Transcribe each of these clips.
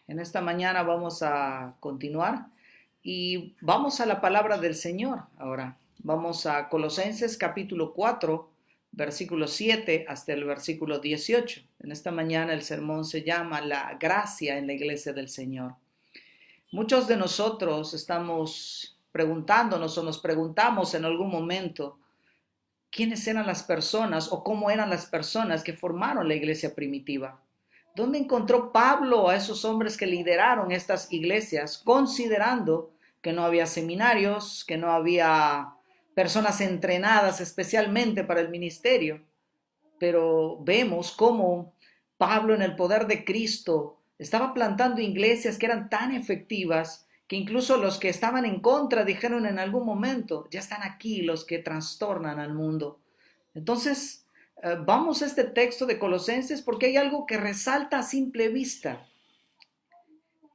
En esta mañana vamos a continuar y vamos a la palabra del Señor ahora. Vamos a Colosenses capítulo 4, versículo 7 hasta el versículo 18. En esta mañana el sermón se llama La gracia en la iglesia del Señor. Muchos de nosotros estamos preguntándonos o nos preguntamos en algún momento quiénes eran las personas o cómo eran las personas que formaron la iglesia primitiva. ¿Dónde encontró Pablo a esos hombres que lideraron estas iglesias, considerando que no había seminarios, que no había personas entrenadas especialmente para el ministerio? Pero vemos cómo Pablo, en el poder de Cristo, estaba plantando iglesias que eran tan efectivas que incluso los que estaban en contra dijeron en algún momento: ya están aquí los que trastornan al mundo. Entonces, vamos a este texto de Colosenses porque hay algo que resalta a simple vista,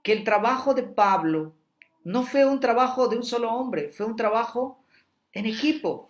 que el trabajo de Pablo no fue un trabajo de un solo hombre, fue un trabajo en equipo.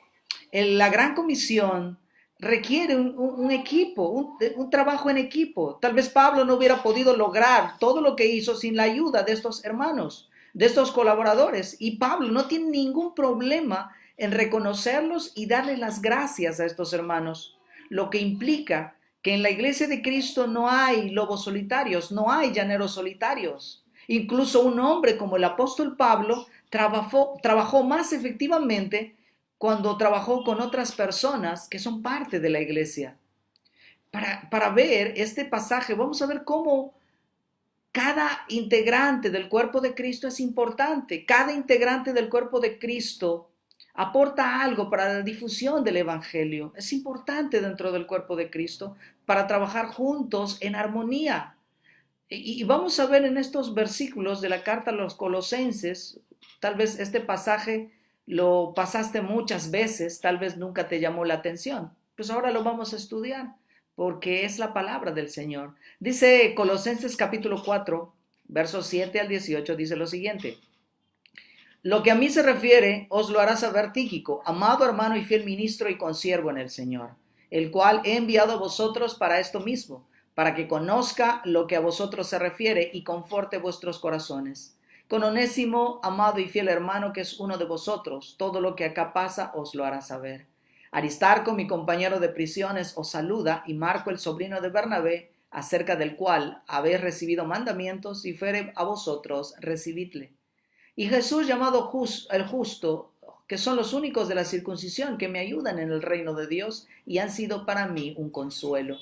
La gran comisión requiere un equipo, un trabajo en equipo. Tal vez Pablo no hubiera podido lograr todo lo que hizo sin la ayuda de estos hermanos, de estos colaboradores. Y Pablo no tiene ningún problema en reconocerlos y darle las gracias a estos hermanos, lo que implica que en la iglesia de Cristo no hay lobos solitarios, no hay llaneros solitarios. Incluso un hombre como el apóstol Pablo trabajó más efectivamente cuando trabajó con otras personas que son parte de la iglesia. Para ver este pasaje, vamos a ver cómo cada integrante del cuerpo de Cristo es importante. Cada integrante del cuerpo de Cristo aporta algo para la difusión del Evangelio. Es importante dentro del cuerpo de Cristo para trabajar juntos en armonía. Y vamos a ver en estos versículos de la carta a los Colosenses, tal vez este pasaje lo pasaste muchas veces, tal vez nunca te llamó la atención. Pues ahora lo vamos a estudiar porque es la palabra del Señor. Dice Colosenses capítulo 4, versos 7 al 18, dice lo siguiente: lo que a mí se refiere, os lo hará saber Tíquico, amado hermano y fiel ministro y consiervo en el Señor, el cual he enviado a vosotros para esto mismo, para que conozca lo que a vosotros se refiere y conforte vuestros corazones. Con Onésimo, amado y fiel hermano, que es uno de vosotros, todo lo que acá pasa os lo hará saber. Aristarco, mi compañero de prisiones, os saluda, y Marco, el sobrino de Bernabé, acerca del cual habéis recibido mandamientos, y fuere a vosotros, recibidle. Y Jesús, llamado el justo, que son los únicos de la circuncisión que me ayudan en el reino de Dios y han sido para mí un consuelo.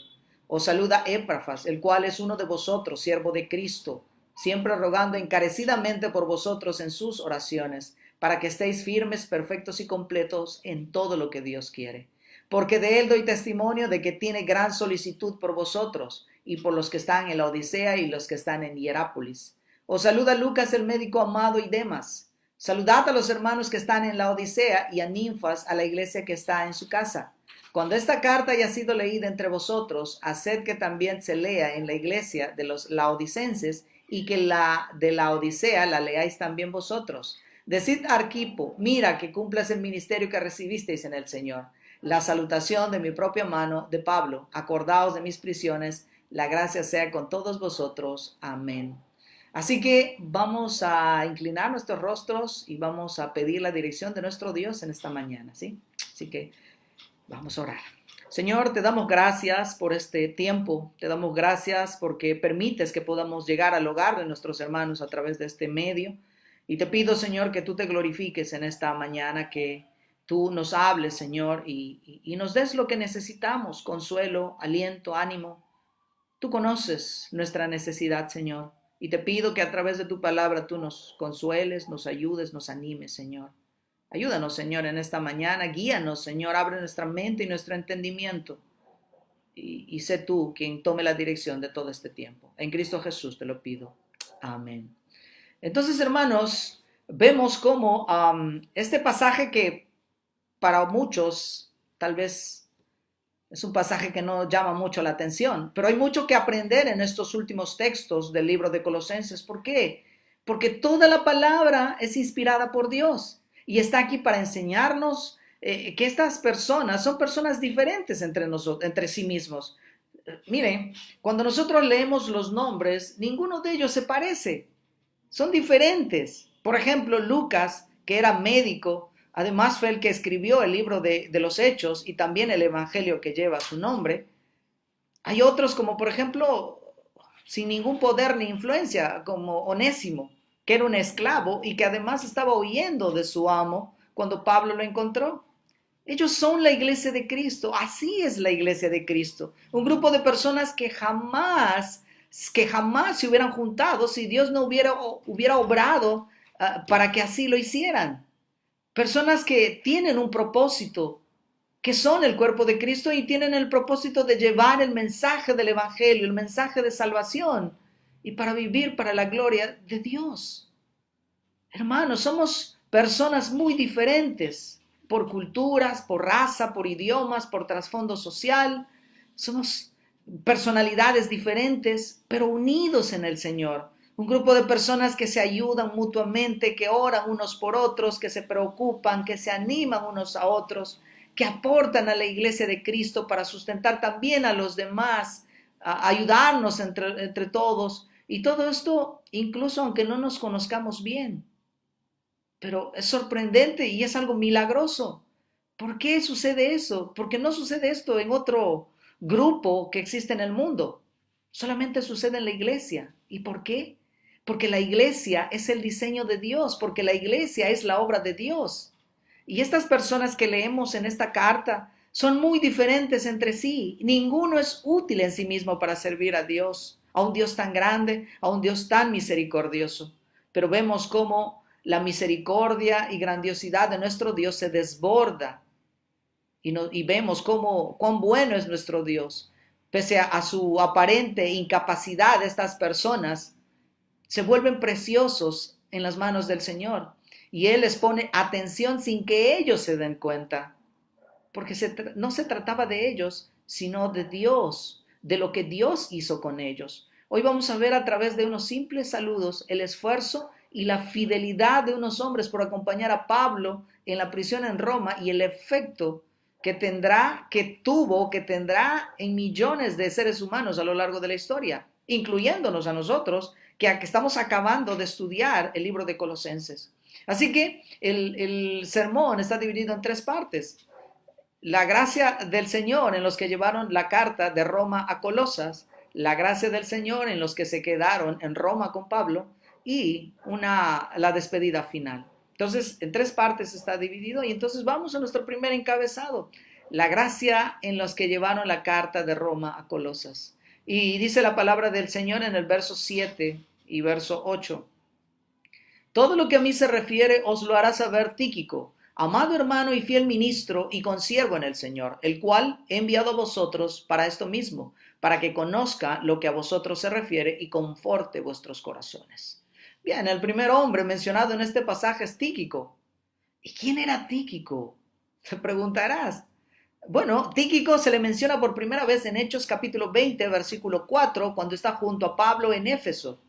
Os saluda Epafras, el cual es uno de vosotros, siervo de Cristo, siempre rogando encarecidamente por vosotros en sus oraciones, para que estéis firmes, perfectos y completos en todo lo que Dios quiere. Porque de él doy testimonio de que tiene gran solicitud por vosotros y por los que están en la Odisea y los que están en Hierápolis. Os saluda Lucas, el médico amado, y Demas. Saludad a los hermanos que están en la Odisea y a Ninfas, a la iglesia que está en su casa. Cuando esta carta haya sido leída entre vosotros, haced que también se lea en la iglesia de los laodicenses y que la de la Odisea la leáis también vosotros. Decid a Arquipo: mira que cumplas el ministerio que recibisteis en el Señor. La salutación de mi propia mano, de Pablo. Acordaos de mis prisiones. La gracia sea con todos vosotros. Amén. Así que vamos a inclinar nuestros rostros y vamos a pedir la dirección de nuestro Dios en esta mañana, ¿sí? Así que vamos a orar. Señor, te damos gracias por este tiempo, te damos gracias porque permites que podamos llegar al hogar de nuestros hermanos a través de este medio. Y te pido, Señor, que tú te glorifiques en esta mañana, que tú nos hables, Señor, y nos des lo que necesitamos: consuelo, aliento, ánimo. Tú conoces nuestra necesidad, Señor, y te pido que a través de tu palabra tú nos consueles, nos ayudes, nos animes, Señor. Ayúdanos, Señor, en esta mañana, guíanos, Señor, abre nuestra mente y nuestro entendimiento, y sé tú quien tome la dirección de todo este tiempo. En Cristo Jesús te lo pido. Amén. Entonces, hermanos, vemos cómo este pasaje, que para muchos tal vez es un pasaje que no llama mucho la atención, pero hay mucho que aprender en estos últimos textos del libro de Colosenses. ¿Por qué? Porque toda la palabra es inspirada por Dios y está aquí para enseñarnos que estas personas son personas diferentes entre nosotros, entre sí mismos. Miren, cuando nosotros leemos los nombres, ninguno de ellos se parece, son diferentes. Por ejemplo, Lucas, que era médico, además fue el que escribió el libro de los Hechos y también el Evangelio que lleva su nombre. Hay otros como por ejemplo, sin ningún poder ni influencia, como Onésimo, que era un esclavo y que además estaba huyendo de su amo cuando Pablo lo encontró. Ellos son la iglesia de Cristo, así es la iglesia de Cristo. Un grupo de personas que jamás se hubieran juntado si Dios no hubiera obrado para que así lo hicieran. Personas que tienen un propósito, que son el cuerpo de Cristo y tienen el propósito de llevar el mensaje del Evangelio, el mensaje de salvación y para vivir para la gloria de Dios. Hermanos, somos personas muy diferentes por culturas, por raza, por idiomas, por trasfondo social. Somos personalidades diferentes, pero unidos en el Señor. Un grupo de personas que se ayudan mutuamente, que oran unos por otros, que se preocupan, que se animan unos a otros, que aportan a la iglesia de Cristo para sustentar también a los demás, a ayudarnos entre todos. Y todo esto, incluso aunque no nos conozcamos bien. Pero es sorprendente y es algo milagroso. ¿Por qué sucede eso? ¿Por qué no sucede esto en otro grupo que existe en el mundo? Solamente sucede en la iglesia. ¿Y por qué? Porque la iglesia es el diseño de Dios, porque la iglesia es la obra de Dios. Y estas personas que leemos en esta carta son muy diferentes entre sí. Ninguno es útil en sí mismo para servir a un Dios tan grande, a un Dios tan misericordioso. Pero vemos cómo la misericordia y grandiosidad de nuestro Dios se desborda y vemos cuán bueno es nuestro Dios. Pese a su aparente incapacidad, estas personas se vuelven preciosos en las manos del Señor y Él les pone atención sin que ellos se den cuenta, porque no se trataba de ellos, sino de Dios, de lo que Dios hizo con ellos. Hoy vamos a ver a través de unos simples saludos el esfuerzo y la fidelidad de unos hombres por acompañar a Pablo en la prisión en Roma y el efecto que tendrá en millones de seres humanos a lo largo de la historia, incluyéndonos a nosotros, que estamos acabando de estudiar el libro de Colosenses. Así que el sermón está dividido en tres partes. La gracia del Señor en los que llevaron la carta de Roma a Colosas, la gracia del Señor en los que se quedaron en Roma con Pablo y la despedida final. Entonces, en tres partes está dividido y entonces vamos a nuestro primer encabezado, la gracia en los que llevaron la carta de Roma a Colosas. Y dice la palabra del Señor en el verso 7 y verso 8. Todo lo que a mí se refiere os lo hará saber Tíquico, amado hermano y fiel ministro y consiervo en el Señor, el cual he enviado a vosotros para esto mismo, para que conozca lo que a vosotros se refiere y conforte vuestros corazones. Bien, el primer hombre mencionado en este pasaje es Tíquico. ¿Y quién era Tíquico? Te preguntarás. Bueno, Tíquico se le menciona por primera vez en Hechos capítulo 20, versículo 4, cuando está junto a Pablo en Éfeso.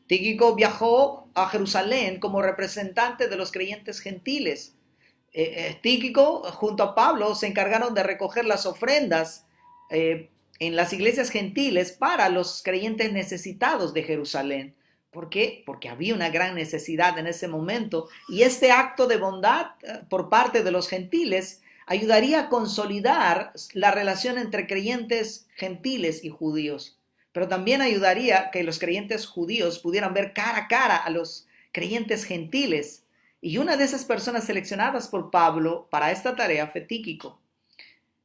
Tíquico viajó a Jerusalén como representante de los creyentes gentiles. Tíquico junto a Pablo se encargaron de recoger las ofrendas en las iglesias gentiles para los creyentes necesitados de Jerusalén. ¿Por qué? Porque había una gran necesidad en ese momento y este acto de bondad por parte de los gentiles ayudaría a consolidar la relación entre creyentes gentiles y judíos, pero también ayudaría a que los creyentes judíos pudieran ver cara a cara a los creyentes gentiles. Y una de esas personas seleccionadas por Pablo para esta tarea fue Tíquico.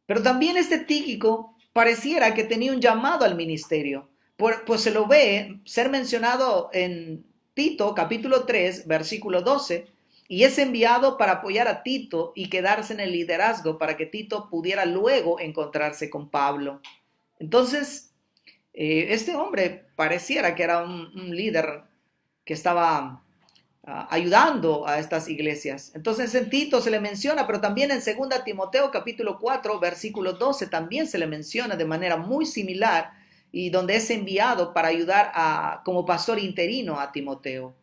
Pero también este Tíquico pareciera que tenía un llamado al ministerio, pues se lo ve ser mencionado en Tito capítulo 3, versículo 12, y es enviado para apoyar a Tito y quedarse en el liderazgo para que Tito pudiera luego encontrarse con Pablo. Entonces, este hombre pareciera que era un líder que estaba ayudando a estas iglesias. Entonces en Tito se le menciona, pero también en 2 Timoteo capítulo 4, versículo 12 también se le menciona de manera muy similar y donde es enviado para ayudar como pastor interino a Timoteo.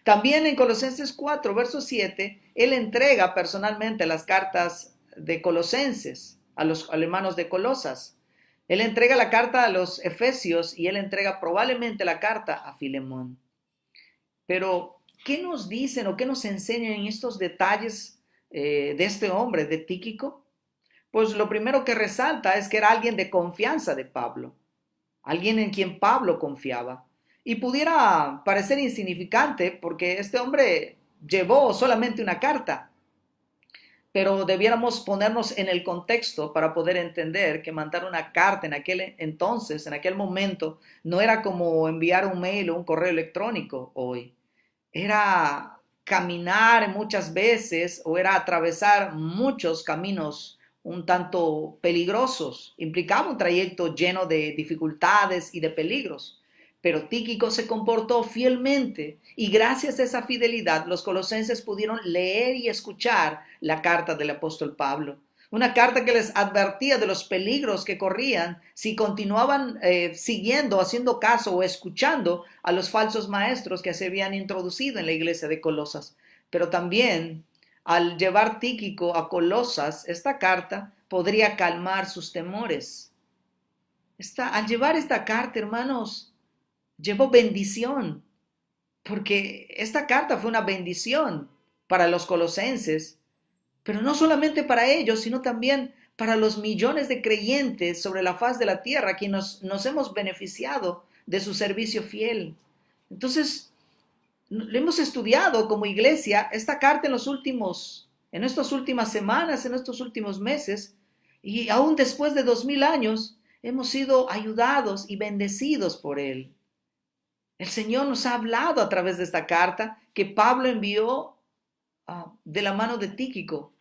También en Colosenses 4, verso 7, él entrega personalmente las cartas de Colosenses a los hermanos de Colosas. Él entrega la carta a los Efesios y él entrega probablemente la carta a Filemón. Pero, ¿qué nos dicen o qué nos enseñan en estos detalles de este hombre, de Tíquico? Pues lo primero que resalta es que era alguien de confianza de Pablo, alguien en quien Pablo confiaba. Y pudiera parecer insignificante porque este hombre llevó solamente una carta, pero debiéramos ponernos en el contexto para poder entender que mandar una carta en aquel entonces, en aquel momento, no era como enviar un mail o un correo electrónico hoy. Era caminar muchas veces o era atravesar muchos caminos un tanto peligrosos. Implicaba un trayecto lleno de dificultades y de peligros. Pero Tíquico se comportó fielmente y gracias a esa fidelidad los colosenses pudieron leer y escuchar la carta del apóstol Pablo. Una carta que les advertía de los peligros que corrían si continuaban siguiendo, haciendo caso o escuchando a los falsos maestros que se habían introducido en la iglesia de Colosas. Pero también al llevar Tíquico a Colosas, esta carta podría calmar sus temores. Al llevar esta carta, hermanos, llevó bendición, porque esta carta fue una bendición para los colosenses, pero no solamente para ellos, sino también para los millones de creyentes sobre la faz de la tierra, quienes nos hemos beneficiado de su servicio fiel. Entonces, le hemos estudiado como iglesia esta carta en estas últimas semanas, en estos últimos meses, y aún después de 2000 años, hemos sido ayudados y bendecidos por él. El Señor nos ha hablado a través de esta carta que Pablo envió de la mano de Tíquico.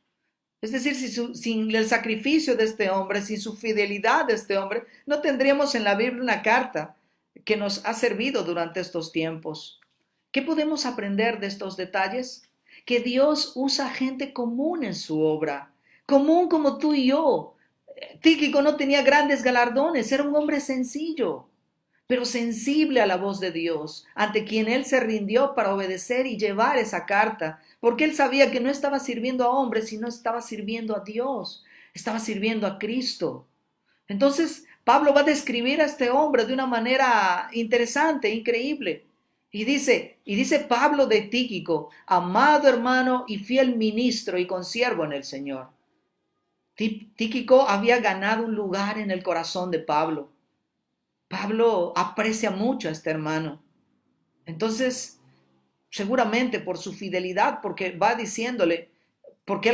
Es decir, sin el sacrificio de este hombre, sin su fidelidad de este hombre, no tendríamos en la Biblia una carta que nos ha servido durante estos tiempos. ¿Qué podemos aprender de estos detalles? Que Dios usa gente común en su obra, común como tú y yo. Tíquico no tenía grandes galardones, era un hombre sencillo, pero sensible a la voz de Dios, ante quien él se rindió para obedecer y llevar esa carta, porque él sabía que no estaba sirviendo a hombres, sino estaba sirviendo a Dios, estaba sirviendo a Cristo. Entonces, Pablo va a describir a este hombre de una manera interesante, increíble. Y dice Pablo de Tíquico, amado hermano y fiel ministro y consiervo en el Señor. Tíquico había ganado un lugar en el corazón de Pablo. Pablo aprecia mucho a este hermano. Entonces, seguramente por su fidelidad, porque va diciéndole, porque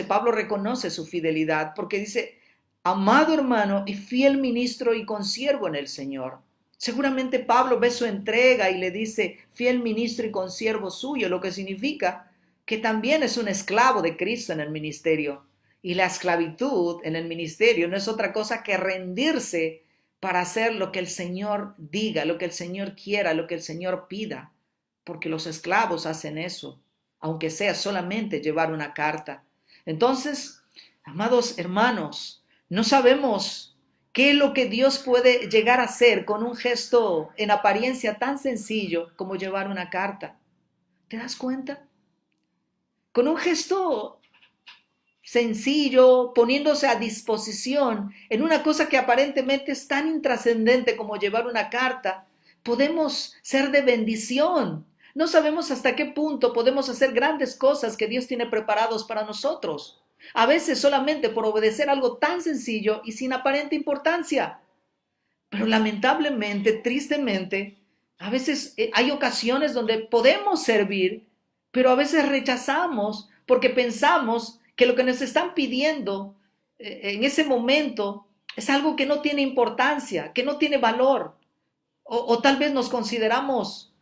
Pablo reconoce su fidelidad, porque dice, amado hermano y fiel ministro y consiervo en el Señor. Seguramente Pablo ve su entrega y le dice, fiel ministro y consiervo suyo, lo que significa que también es un esclavo de Cristo en el ministerio. Y la esclavitud en el ministerio no es otra cosa que rendirse para hacer lo que el Señor diga, lo que el Señor quiera, lo que el Señor pida, porque los esclavos hacen eso, aunque sea solamente llevar una carta. Entonces, amados hermanos, no sabemos qué es lo que Dios puede llegar a hacer con un gesto en apariencia tan sencillo como llevar una carta. ¿Te das cuenta? Con un gesto sencillo, poniéndose a disposición en una cosa que aparentemente es tan intrascendente como llevar una carta, podemos ser de bendición. No sabemos hasta qué punto podemos hacer grandes cosas que Dios tiene preparados para nosotros. A veces solamente por obedecer algo tan sencillo y sin aparente importancia. Pero lamentablemente, tristemente, a veces hay ocasiones donde podemos servir, pero a veces rechazamos porque pensamos que lo que nos están pidiendo en ese momento es algo que no tiene importancia, que no tiene valor, o tal vez nos consideramos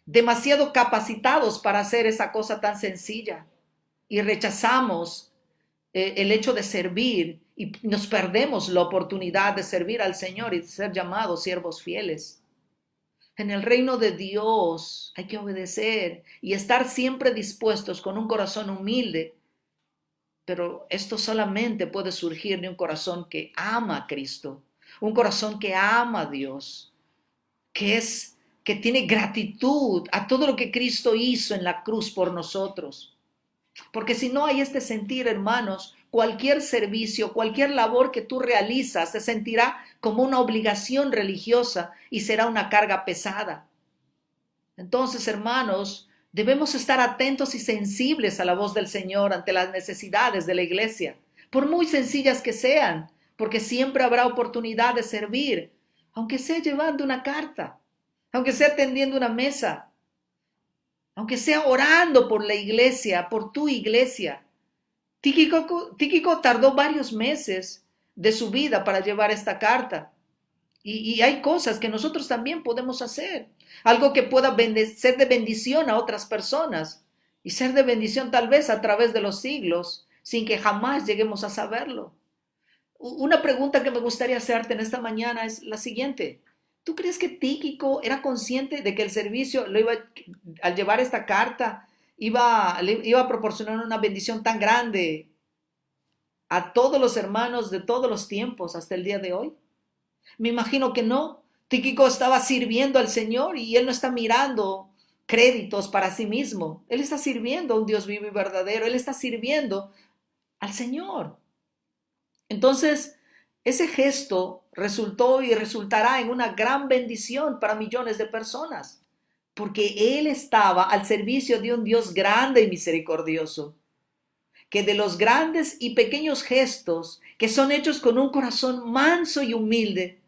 demasiado capacitados para hacer esa cosa tan sencilla y rechazamos el hecho de servir y nos perdemos la oportunidad de servir al Señor y de ser llamados siervos fieles. En el reino de Dios hay que obedecer y estar siempre dispuestos con un corazón humilde, pero esto solamente puede surgir de un corazón que ama a Cristo, un corazón que ama a Dios, que tiene gratitud a todo lo que Cristo hizo en la cruz por nosotros. Porque si no hay este sentir, hermanos, cualquier servicio, cualquier labor que tú realizas se sentirá como una obligación religiosa y será una carga pesada. Entonces, hermanos, debemos estar atentos y sensibles a la voz del Señor ante las necesidades de la iglesia, por muy sencillas que sean, porque siempre habrá oportunidad de servir, aunque sea llevando una carta, aunque sea tendiendo una mesa, aunque sea orando por la iglesia, por tu iglesia. Tíquico tardó varios meses de su vida para llevar esta carta. Y hay cosas que nosotros también podemos hacer. Algo que pueda ser de bendición a otras personas y ser de bendición tal vez a través de los siglos, sin que jamás lleguemos a saberlo. Una pregunta que me gustaría hacerte en esta mañana es la siguiente. ¿Tú crees que Tíquico era consciente de que el servicio al llevar esta carta le iba a proporcionar una bendición tan grande a todos los hermanos de todos los tiempos hasta el día de hoy? Me imagino que no. Tíquico estaba sirviendo al Señor y él no está mirando créditos para sí mismo. Él está sirviendo a un Dios vivo y verdadero. Él está sirviendo al Señor. Entonces, ese gesto resultó y resultará en una gran bendición para millones de personas, porque él estaba al servicio de un Dios grande y misericordioso, que de los grandes y pequeños gestos que son hechos con un corazón manso y humilde,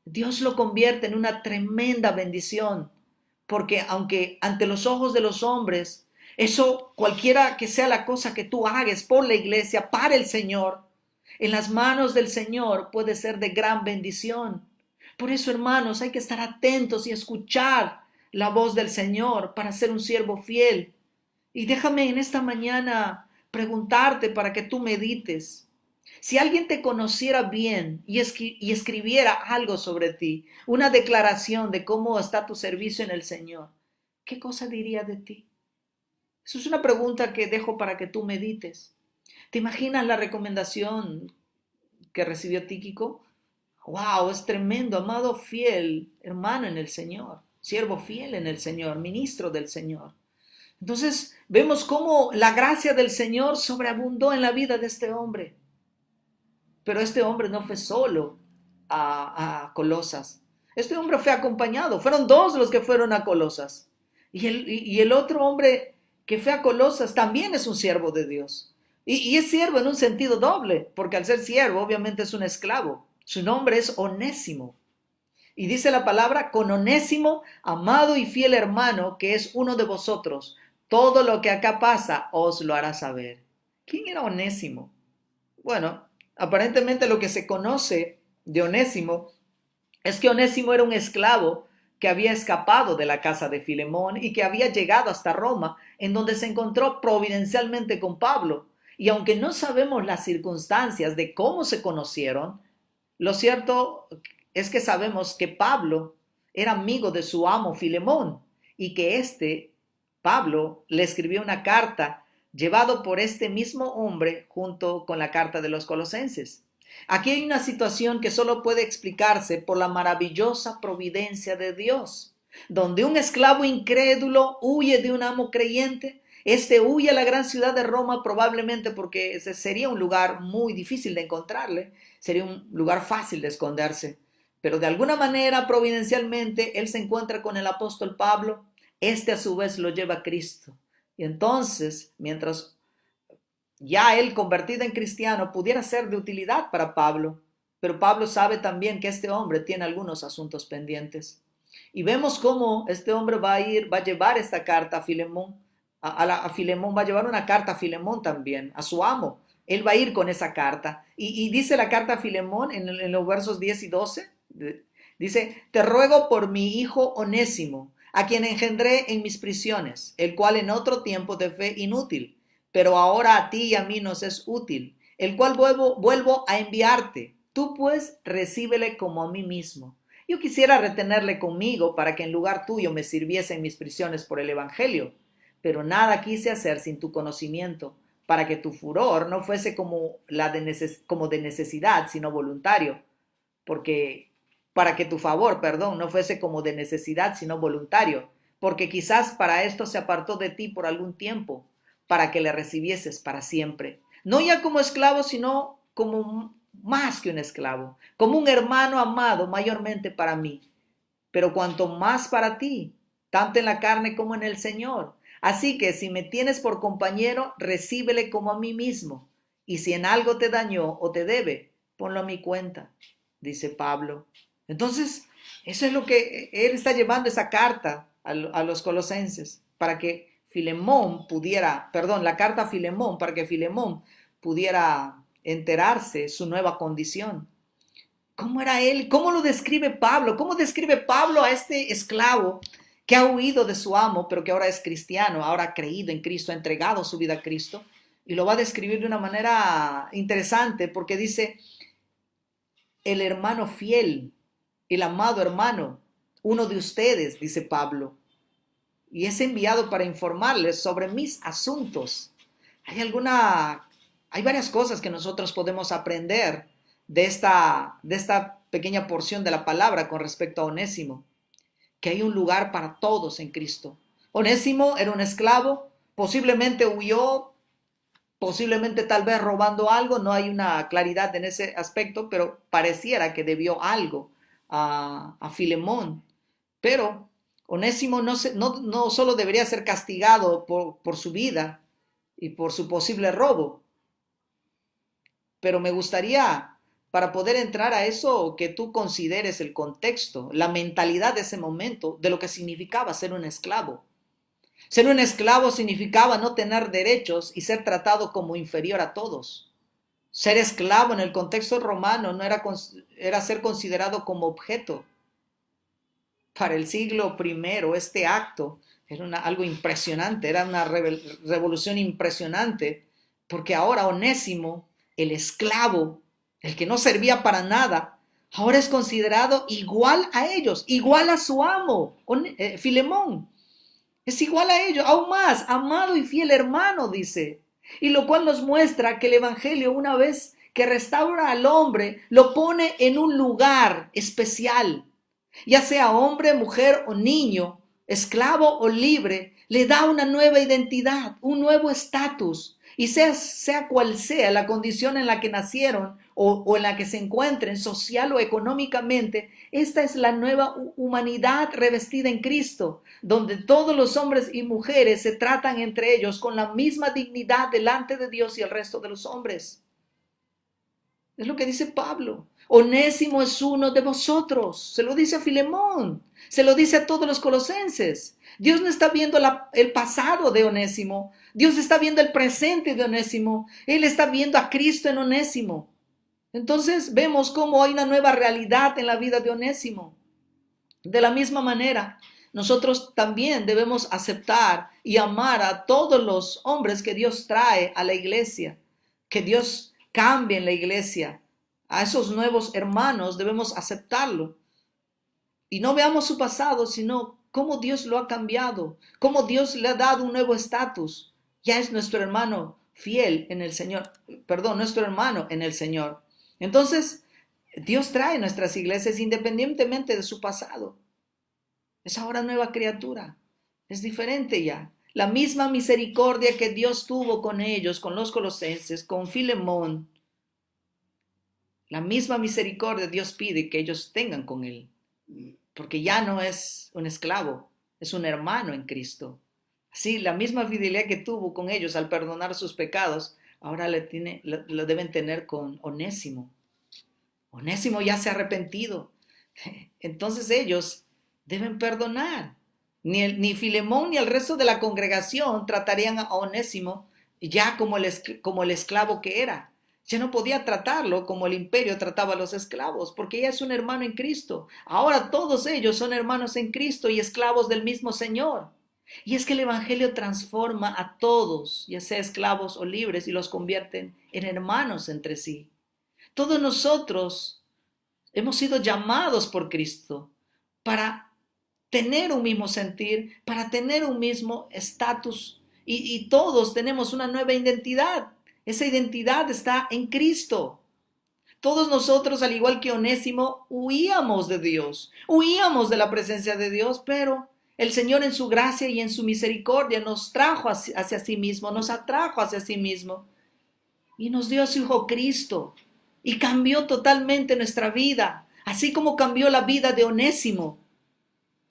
Dios lo convierte en una tremenda bendición, porque aunque ante los ojos de los hombres, eso, cualquiera que sea la cosa que tú hagas por la iglesia, para el Señor, en las manos del Señor puede ser de gran bendición. Por eso, hermanos, hay que estar atentos y escuchar la voz del Señor para ser un siervo fiel. Y déjame en esta mañana preguntarte para que tú medites. Si alguien te conociera bien y escribiera algo sobre ti, una declaración de cómo está tu servicio en el Señor, ¿qué cosa diría de ti? Eso es una pregunta que dejo para que tú medites. ¿Te imaginas la recomendación que recibió Tíquico? ¡Wow! Es tremendo, amado fiel, hermano en el Señor, siervo fiel en el Señor, ministro del Señor. Entonces vemos cómo la gracia del Señor sobreabundó en la vida de este hombre. Pero este hombre no fue solo a Colosas. Este hombre fue acompañado. Fueron dos los que fueron a Colosas. Y el otro hombre que fue a Colosas también es un siervo de Dios. Y es siervo en un sentido doble, porque al ser siervo obviamente es un esclavo. Su nombre es Onésimo. Y dice la palabra, con Onésimo, amado y fiel hermano, que es uno de vosotros, todo lo que acá pasa os lo hará saber. ¿Quién era Onésimo? Bueno, aparentemente lo que se conoce de Onésimo es que Onésimo era un esclavo que había escapado de la casa de Filemón y que había llegado hasta Roma, en donde se encontró providencialmente con Pablo. Y aunque no sabemos las circunstancias de cómo se conocieron, lo cierto es que sabemos que Pablo era amigo de su amo Filemón y que Pablo, le escribió una carta llevado por este mismo hombre junto con la carta de los Colosenses. Aquí hay una situación que solo puede explicarse por la maravillosa providencia de Dios, donde un esclavo incrédulo huye de un amo creyente. Huye a la gran ciudad de Roma probablemente porque ese sería un lugar muy difícil de encontrarle, sería un lugar fácil de esconderse. Pero de alguna manera, providencialmente, él se encuentra con el apóstol Pablo. A su vez lo lleva a Cristo. Y entonces, mientras ya él convertido en cristiano pudiera ser de utilidad para Pablo, pero Pablo sabe también que este hombre tiene algunos asuntos pendientes. Y vemos cómo este hombre va a llevar esta carta a Filemón, a Filemón, va a llevar una carta a Filemón también, a su amo. Él va a ir con esa carta. Y dice la carta a Filemón en los versos 10 y 12, dice, te ruego por mi hijo Onésimo, a quien engendré en mis prisiones, el cual en otro tiempo te fue inútil, pero ahora a ti y a mí nos es útil, el cual vuelvo a enviarte. Tú pues recíbele como a mí mismo. Yo quisiera retenerle conmigo para que en lugar tuyo me sirviese en mis prisiones por el evangelio, pero nada quise hacer sin tu conocimiento, para que tu furor no fuese como de necesidad, sino voluntario, para que tu favor, no fuese como de necesidad, sino voluntario, porque quizás para esto se apartó de ti por algún tiempo, para que le recibieses para siempre, no ya como esclavo, sino como más que un esclavo, como un hermano amado mayormente para mí, pero cuanto más para ti, tanto en la carne como en el Señor. Así que si me tienes por compañero, recíbele como a mí mismo, y si en algo te dañó o te debe, ponlo a mi cuenta, dice Pablo. Entonces, eso es lo que él está llevando esa carta a los colosenses, para que Filemón pudiera, perdón, la carta a Filemón, para que Filemón pudiera enterarse su nueva condición. ¿Cómo era él? ¿Cómo lo describe Pablo? ¿Cómo describe Pablo a este esclavo que ha huido de su amo, pero que ahora es cristiano, ahora ha creído en Cristo, ha entregado su vida a Cristo? Y lo va a describir de una manera interesante porque dice, el hermano fiel, el amado hermano, uno de ustedes, dice Pablo, y es enviado para informarles sobre mis asuntos. Hay varias cosas que nosotros podemos aprender de esta pequeña porción de la palabra con respecto a Onésimo, que hay un lugar para todos en Cristo. Onésimo era un esclavo, posiblemente huyó, posiblemente tal vez robando algo, no hay una claridad en ese aspecto, pero pareciera que debió algo a Filemón. Pero Onésimo no solo debería ser castigado por su vida y por su posible robo, pero me gustaría, para poder entrar a eso, que tú consideres el contexto, la mentalidad de ese momento, de lo que significaba ser un esclavo. Ser un esclavo significaba no tener derechos y ser tratado como inferior a todos. Ser esclavo en el contexto romano no era ser considerado como objeto. Para el siglo primero, este acto era algo impresionante, era una revolución impresionante, porque ahora Onésimo, el esclavo, el que no servía para nada, ahora es considerado igual a ellos, igual a su amo, Filemón. Es igual a ellos, aún más, amado y fiel hermano, dice. Y lo cual nos muestra que el Evangelio, una vez que restaura al hombre, lo pone en un lugar especial. Ya sea hombre, mujer o niño, esclavo o libre, le da una nueva identidad, un nuevo estatus. Y sea cual sea la condición en la que nacieron o en la que se encuentren social o económicamente, esta es la nueva humanidad revestida en Cristo, donde todos los hombres y mujeres se tratan entre ellos con la misma dignidad delante de Dios y el resto de los hombres. Es lo que dice Pablo. Onésimo es uno de vosotros. Se lo dice a Filemón. Se lo dice a todos los colosenses. Dios no está viendo el pasado de Onésimo. Dios está viendo el presente de Onésimo. Él está viendo a Cristo en Onésimo. Entonces vemos cómo hay una nueva realidad en la vida de Onésimo. De la misma manera, nosotros también debemos aceptar y amar a todos los hombres que Dios trae a la iglesia, que Dios cambie en la iglesia. A esos nuevos hermanos debemos aceptarlo. Y no veamos su pasado, sino cómo Dios lo ha cambiado, cómo Dios le ha dado un nuevo estatus. Ya es nuestro hermano fiel en el Señor, perdón, nuestro hermano en el Señor. Entonces, Dios trae nuestras iglesias independientemente de su pasado. Es ahora nueva criatura. Es diferente ya. La misma misericordia que Dios tuvo con ellos, con los colosenses, con Filemón, la misma misericordia Dios pide que ellos tengan con él. Porque ya no es un esclavo, es un hermano en Cristo. Así, la misma fidelidad que tuvo con ellos al perdonar sus pecados, ahora lo deben tener con Onésimo. Onésimo ya se ha arrepentido. Entonces ellos deben perdonar. Ni Filemón ni el resto de la congregación tratarían a Onésimo ya como el esclavo que era. Ya no podía tratarlo como el imperio trataba a los esclavos, porque ya es un hermano en Cristo. Ahora todos ellos son hermanos en Cristo y esclavos del mismo Señor. Y es que el Evangelio transforma a todos, ya sea esclavos o libres, y los convierte en hermanos entre sí. Todos nosotros hemos sido llamados por Cristo para tener un mismo sentir, para tener un mismo estatus. Y todos tenemos una nueva identidad. Esa identidad está en Cristo. Todos nosotros, al igual que Onésimo, huíamos de Dios, huíamos de la presencia de Dios, pero el Señor en su gracia y en su misericordia nos trajo hacia sí mismo, nos atrajo hacia sí mismo. y nos dio a su Hijo Cristo y cambió totalmente nuestra vida, así como cambió la vida de Onésimo.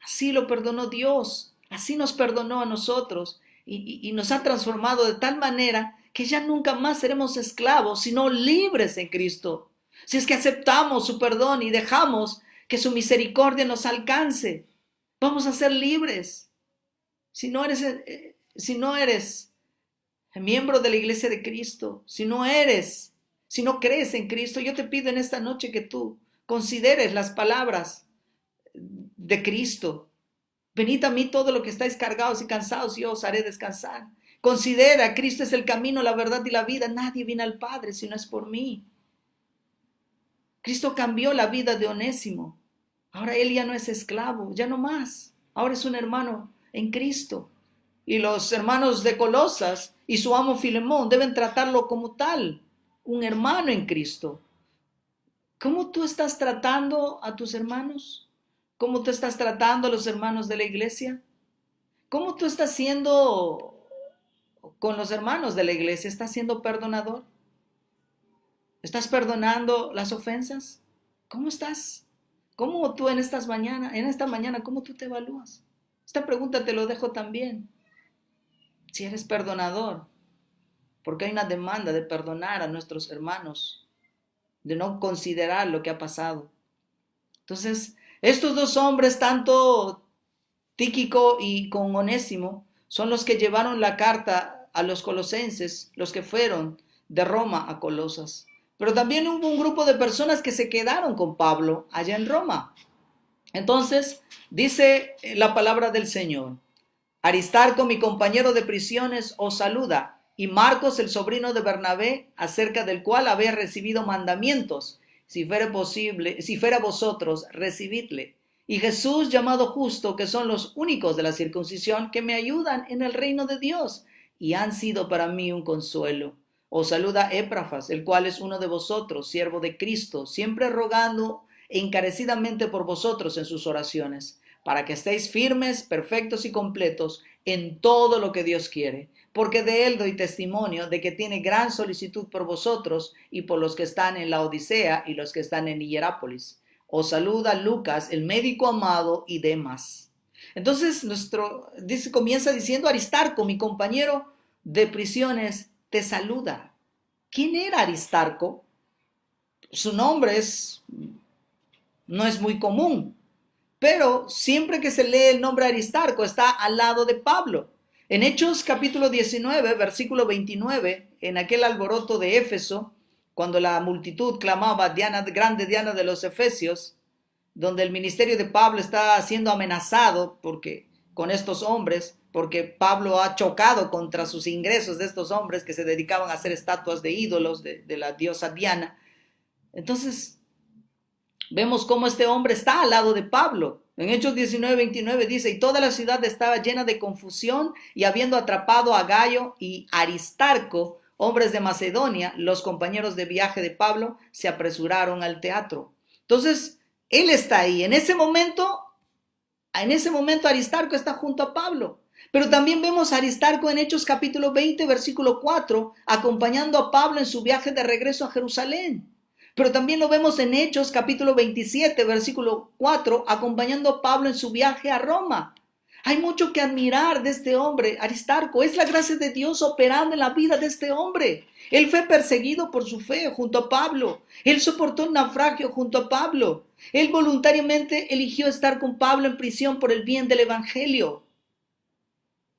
Así lo perdonó Dios, así nos perdonó a nosotros y nos ha transformado de tal manera que ya nunca más seremos esclavos, sino libres en Cristo. Si es que aceptamos su perdón y dejamos que su misericordia nos alcance, vamos a ser libres. Si no eres miembro de la iglesia de Cristo, si no crees en Cristo, yo te pido en esta noche que tú consideres las palabras de Cristo. Venid a mí todo lo que estáis cargados y cansados y yo os haré descansar. Considera, Cristo es el camino, la verdad y la vida. Nadie viene al Padre si no es por mí. Cristo cambió la vida de Onésimo. Ahora él ya no es esclavo, ya no más. Ahora es un hermano en Cristo. Y los hermanos de Colosas y su amo Filemón deben tratarlo como tal, un hermano en Cristo. ¿Cómo tú estás tratando a tus hermanos? ¿Cómo tú estás tratando a los hermanos de la iglesia? ¿Cómo tú estás siendo con los hermanos de la iglesia? ¿Estás siendo perdonador? ¿Estás perdonando las ofensas? ¿Cómo estás? ¿Cómo tú en esta mañana, cómo tú te evalúas? Esta pregunta te lo dejo también. Si eres perdonador, porque hay una demanda de perdonar a nuestros hermanos, de no considerar lo que ha pasado. Entonces, estos dos hombres, tanto Tíquico y con Onésimo, son los que llevaron la carta a los colosenses, los que fueron de Roma a Colosas. Pero también hubo un grupo de personas que se quedaron con Pablo allá en Roma. Entonces, dice la palabra del Señor: Aristarco, mi compañero de prisiones, os saluda, y Marcos, el sobrino de Bernabé, acerca del cual habéis recibido mandamientos. Si fuera vosotros, recibidle. Y Jesús, llamado Justo, que son los únicos de la circuncisión que me ayudan en el reino de Dios, y han sido para mí un consuelo. Os saluda Éprafas, el cual es uno de vosotros, siervo de Cristo, siempre rogando encarecidamente por vosotros en sus oraciones, para que estéis firmes, perfectos y completos en todo lo que Dios quiere, porque de él doy testimonio de que tiene gran solicitud por vosotros y por los que están en la Odisea y los que están en Hierápolis. Os saluda Lucas, el médico amado, y Demas. Entonces comienza diciendo: Aristarco, mi compañero de prisiones, te saluda. ¿Quién era Aristarco? Su nombre no es muy común, pero siempre que se lee el nombre Aristarco está al lado de Pablo. En Hechos capítulo 19, versículo 29, en aquel alboroto de Éfeso, cuando la multitud clamaba Diana, grande Diana de los Efesios, donde el ministerio de Pablo está siendo amenazado con estos hombres, porque Pablo ha chocado contra sus ingresos de estos hombres que se dedicaban a hacer estatuas de ídolos de la diosa Diana. Entonces, vemos cómo este hombre está al lado de Pablo. En Hechos 19, 29 dice: y toda la ciudad estaba llena de confusión, y habiendo atrapado a Gayo y Aristarco, hombres de Macedonia, los compañeros de viaje de Pablo, se apresuraron al teatro. Entonces, él está ahí. En ese momento Aristarco está junto a Pablo. Pero también vemos a Aristarco en Hechos capítulo 20, versículo 4, acompañando a Pablo en su viaje de regreso a Jerusalén. Pero también lo vemos en Hechos capítulo 27, versículo 4, acompañando a Pablo en su viaje a Roma. Hay mucho que admirar de este hombre, Aristarco. Es la gracia de Dios operando en la vida de este hombre. Él fue perseguido por su fe junto a Pablo. Él soportó un naufragio junto a Pablo. Él voluntariamente eligió estar con Pablo en prisión por el bien del evangelio.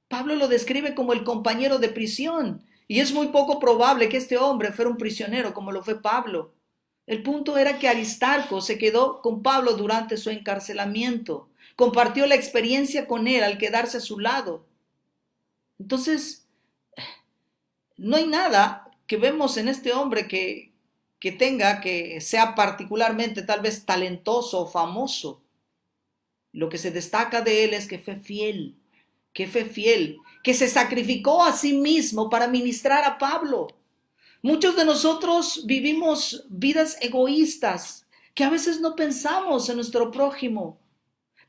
Pablo lo describe como el compañero de prisión, y es muy poco probable que este hombre fuera un prisionero como lo fue Pablo. El punto era que Aristarco se quedó con Pablo durante su encarcelamiento, compartió la experiencia con él al quedarse a su lado. Entonces, no hay nada que vemos en este hombre que sea particularmente tal vez talentoso o famoso. Lo que se destaca de él es que fue fiel, que se sacrificó a sí mismo para ministrar a Pablo. Muchos de nosotros vivimos vidas egoístas, que a veces no pensamos en nuestro prójimo.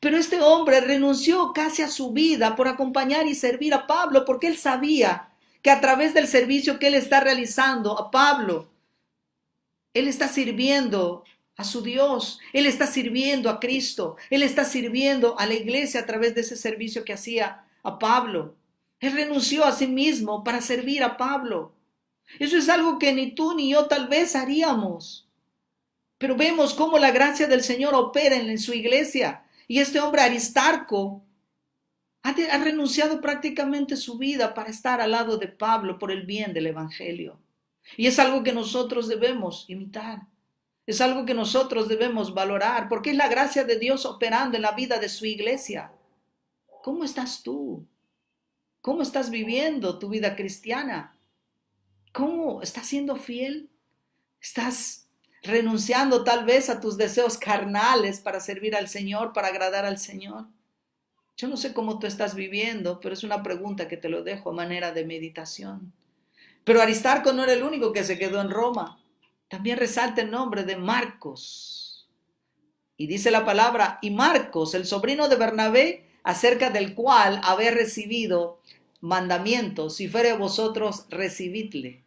Pero este hombre renunció casi a su vida por acompañar y servir a Pablo, porque él sabía que a través del servicio que él está realizando a Pablo, él está sirviendo a su Dios, él está sirviendo a Cristo, él está sirviendo a la iglesia a través de ese servicio que hacía a Pablo. Él renunció a sí mismo para servir a Pablo. Eso es algo que ni tú ni yo tal vez haríamos. Pero vemos cómo la gracia del Señor opera en su iglesia. Y este hombre Aristarco ha renunciado prácticamente su vida para estar al lado de Pablo por el bien del Evangelio. Y es algo que nosotros debemos imitar. Es algo que nosotros debemos valorar, porque es la gracia de Dios operando en la vida de su iglesia. ¿Cómo estás tú? ¿Cómo estás viviendo tu vida cristiana? ¿Cómo estás siendo fiel? ¿Estás renunciando tal vez a tus deseos carnales para servir al Señor, para agradar al Señor? Yo no sé cómo tú estás viviendo, pero es una pregunta que te lo dejo a manera de meditación. Pero Aristarco no era el único que se quedó en Roma. También resalta el nombre de Marcos. Y dice la palabra, y Marcos, el sobrino de Bernabé, acerca del cual habéis recibido mandamientos, si fuere vosotros, recibidle.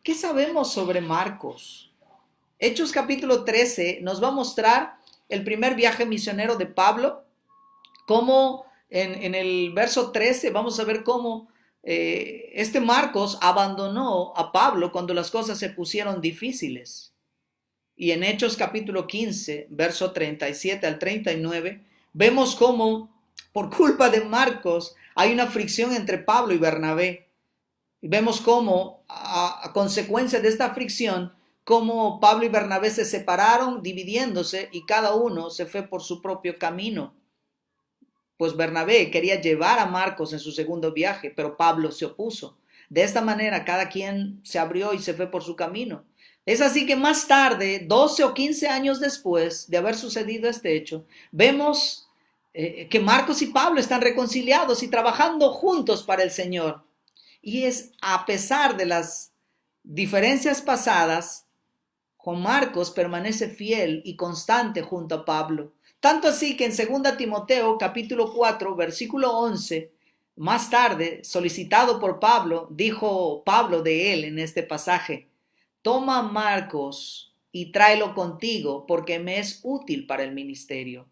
¿Qué sabemos sobre Marcos? Hechos capítulo 13 nos va a mostrar el primer viaje misionero de Pablo, cómo en el verso 13 vamos a ver cómo este Marcos abandonó a Pablo cuando las cosas se pusieron difíciles. Y en Hechos capítulo 15, verso 37 al 39, vemos cómo por culpa de Marcos hay una fricción entre Pablo y Bernabé. Y vemos cómo a consecuencia de esta fricción, cómo Pablo y Bernabé se separaron, dividiéndose, y cada uno se fue por su propio camino. Pues Bernabé quería llevar a Marcos en su segundo viaje, pero Pablo se opuso. De esta manera, cada quien se abrió y se fue por su camino. Es así que más tarde, 12 o 15 años después de haber sucedido este hecho, vemos que Marcos y Pablo están reconciliados y trabajando juntos para el Señor. Y es a pesar de las diferencias pasadas, Juan Marcos permanece fiel y constante junto a Pablo. Tanto así que en 2 Timoteo capítulo 4 versículo 11, más tarde, solicitado por Pablo, dijo Pablo de él en este pasaje, toma a Marcos y tráelo contigo porque me es útil para el ministerio.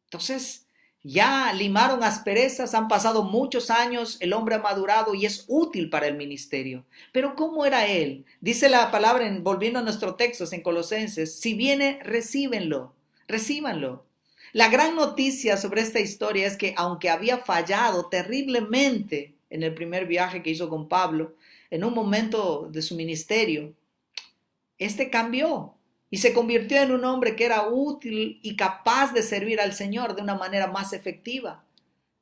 Entonces, ya limaron asperezas, han pasado muchos años, el hombre ha madurado y es útil para el ministerio. Pero ¿cómo era él? Dice la palabra, volviendo a nuestro texto en Colosenses, si viene, recíbenlo, recíbanlo. La gran noticia sobre esta historia es que aunque había fallado terriblemente en el primer viaje que hizo con Pablo, en un momento de su ministerio, este cambió y se convirtió en un hombre que era útil y capaz de servir al Señor de una manera más efectiva.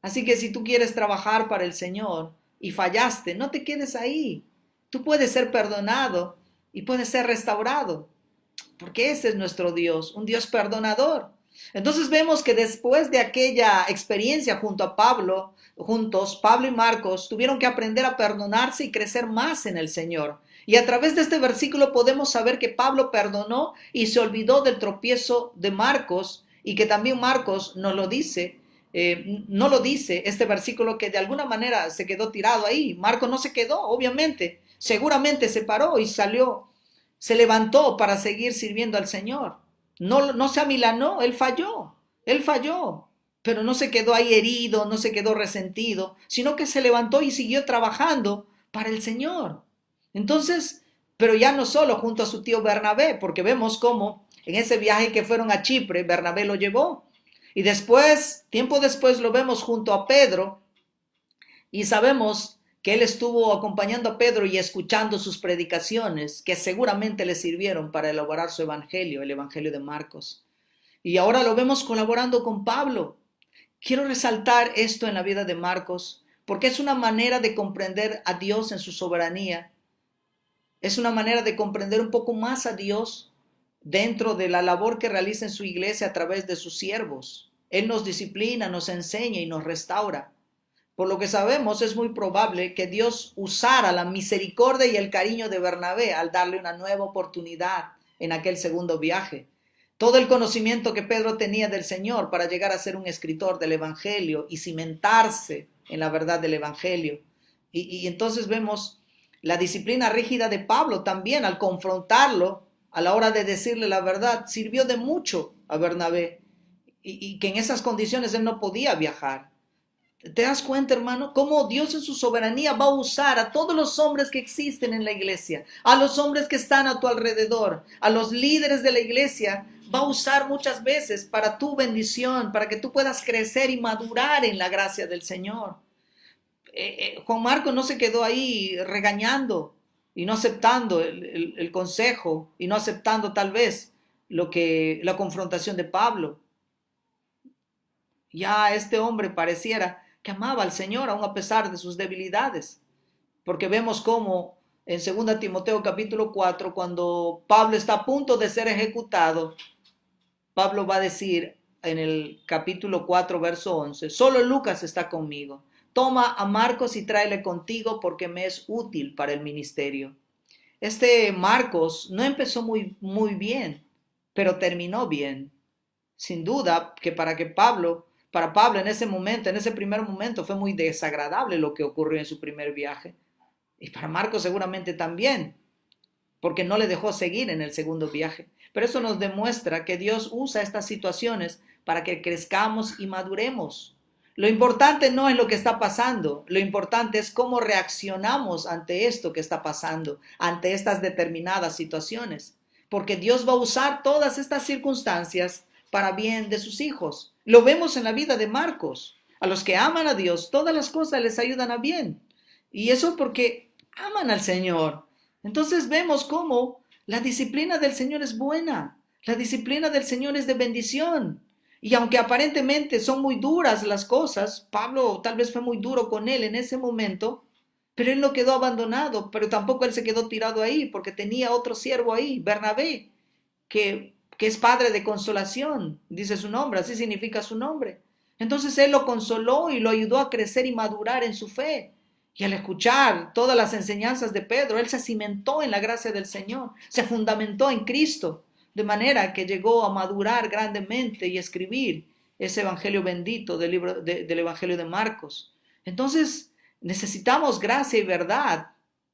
Así que si tú quieres trabajar para el Señor y fallaste, no te quedes ahí. Tú puedes ser perdonado y puedes ser restaurado, porque ese es nuestro Dios, un Dios perdonador. Entonces vemos que después de aquella experiencia junto a Pablo, juntos, Pablo y Marcos tuvieron que aprender a perdonarse y crecer más en el Señor. Y a través de este versículo podemos saber que Pablo perdonó y se olvidó del tropiezo de Marcos y que también Marcos nos lo dice, no lo dice este versículo que de alguna manera se quedó tirado ahí. Marcos no se quedó, obviamente, seguramente se paró y salió, se levantó para seguir sirviendo al Señor. No se amilanó, él falló, pero no se quedó ahí herido, no se quedó resentido, sino que se levantó y siguió trabajando para el Señor. Entonces, pero ya no solo junto a su tío Bernabé, porque vemos cómo en ese viaje que fueron a Chipre, Bernabé lo llevó. Y después, tiempo después, lo vemos junto a Pedro y sabemos que él estuvo acompañando a Pedro y escuchando sus predicaciones, que seguramente le sirvieron para elaborar su evangelio, el evangelio de Marcos. Y ahora lo vemos colaborando con Pablo. Quiero resaltar esto en la vida de Marcos, porque es una manera de comprender a Dios en su soberanía. Es una manera de comprender un poco más a Dios dentro de la labor que realiza en su iglesia a través de sus siervos. Él nos disciplina, nos enseña y nos restaura. Por lo que sabemos, es muy probable que Dios usara la misericordia y el cariño de Bernabé al darle una nueva oportunidad en aquel segundo viaje. Todo el conocimiento que Pedro tenía del Señor para llegar a ser un escritor del Evangelio y cimentarse en la verdad del Evangelio, Y entonces vemos la disciplina rígida de Pablo también al confrontarlo a la hora de decirle la verdad, sirvió de mucho a Bernabé y que en esas condiciones él no podía viajar. ¿Te das cuenta, hermano? Cómo Dios en su soberanía va a usar a todos los hombres que existen en la iglesia, a los hombres que están a tu alrededor, a los líderes de la iglesia, va a usar muchas veces para tu bendición, para que tú puedas crecer y madurar en la gracia del Señor. Juan Marcos no se quedó ahí regañando y no aceptando el consejo y no aceptando tal vez la confrontación de Pablo. Ya este hombre pareciera que amaba al Señor aún a pesar de sus debilidades, porque vemos cómo en 2 Timoteo capítulo 4, cuando Pablo está a punto de ser ejecutado, Pablo va a decir en el capítulo 4, verso 11, solo Lucas está conmigo. Toma a Marcos y tráele contigo porque me es útil para el ministerio. Este Marcos no empezó muy bien, pero terminó bien. Sin duda que para Pablo en ese momento, en ese primer momento, fue muy desagradable lo que ocurrió en su primer viaje. Y para Marcos seguramente también, porque no le dejó seguir en el segundo viaje. Pero eso nos demuestra que Dios usa estas situaciones para que crezcamos y maduremos. Lo importante no es lo que está pasando, lo importante es cómo reaccionamos ante esto que está pasando, ante estas determinadas situaciones. Porque Dios va a usar todas estas circunstancias para bien de sus hijos. Lo vemos en la vida de Marcos. A los que aman a Dios, todas las cosas les ayudan a bien. Y eso porque aman al Señor. Entonces vemos cómo la disciplina del Señor es buena. La disciplina del Señor es de bendición. Y aunque aparentemente son muy duras las cosas, Pablo tal vez fue muy duro con él en ese momento, pero él no quedó abandonado, pero tampoco él se quedó tirado ahí, porque tenía otro siervo ahí, Bernabé, que es padre de consolación, dice su nombre, así significa su nombre. Entonces él lo consoló y lo ayudó a crecer y madurar en su fe. Y al escuchar todas las enseñanzas de Pedro, él se cimentó en la gracia del Señor, se fundamentó en Cristo, de manera que llegó a madurar grandemente y escribir ese evangelio bendito del Evangelio de Marcos. Entonces necesitamos gracia y verdad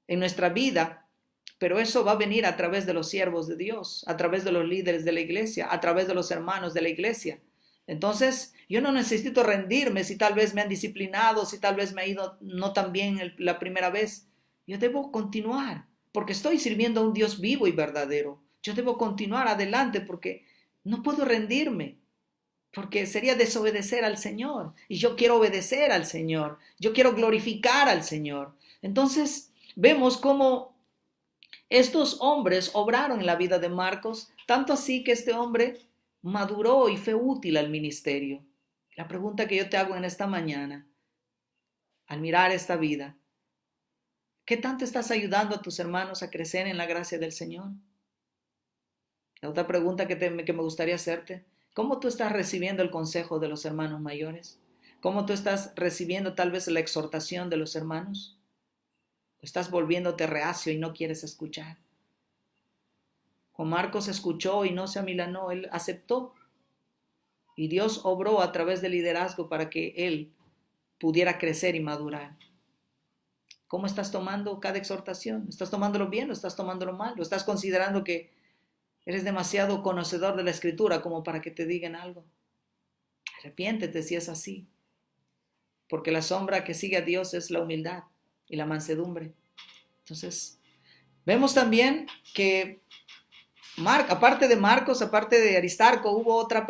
en nuestra vida, pero eso va a venir a través de los siervos de Dios, a través de los líderes de la iglesia, a través de los hermanos de la iglesia. Entonces, yo no necesito rendirme si tal vez me han disciplinado, si tal vez me ha ido no tan bien la primera vez. Yo debo continuar, porque estoy sirviendo a un Dios vivo y verdadero. Yo debo continuar adelante porque no puedo rendirme, porque sería desobedecer al Señor. Y yo quiero obedecer al Señor. Yo quiero glorificar al Señor. Entonces, vemos cómo estos hombres obraron en la vida de Marcos, tanto así que este hombre maduró y fue útil al ministerio. La pregunta que yo te hago en esta mañana, al mirar esta vida, ¿qué tanto estás ayudando a tus hermanos a crecer en la gracia del Señor? La otra pregunta que me gustaría hacerte, ¿cómo tú estás recibiendo el consejo de los hermanos mayores? ¿Cómo tú estás recibiendo tal vez la exhortación de los hermanos? ¿O estás volviéndote reacio y no quieres escuchar? Juan Marcos escuchó y no se amilanó, él aceptó. Y Dios obró a través del liderazgo para que él pudiera crecer y madurar. ¿Cómo estás tomando cada exhortación? ¿Estás tomándolo bien o estás tomándolo mal? ¿O estás considerando que eres demasiado conocedor de la Escritura como para que te digan algo? Arrepiéntete si es así, porque la sombra que sigue a Dios es la humildad y la mansedumbre. Entonces, vemos también que aparte de Marcos, aparte de Aristarco, hubo otras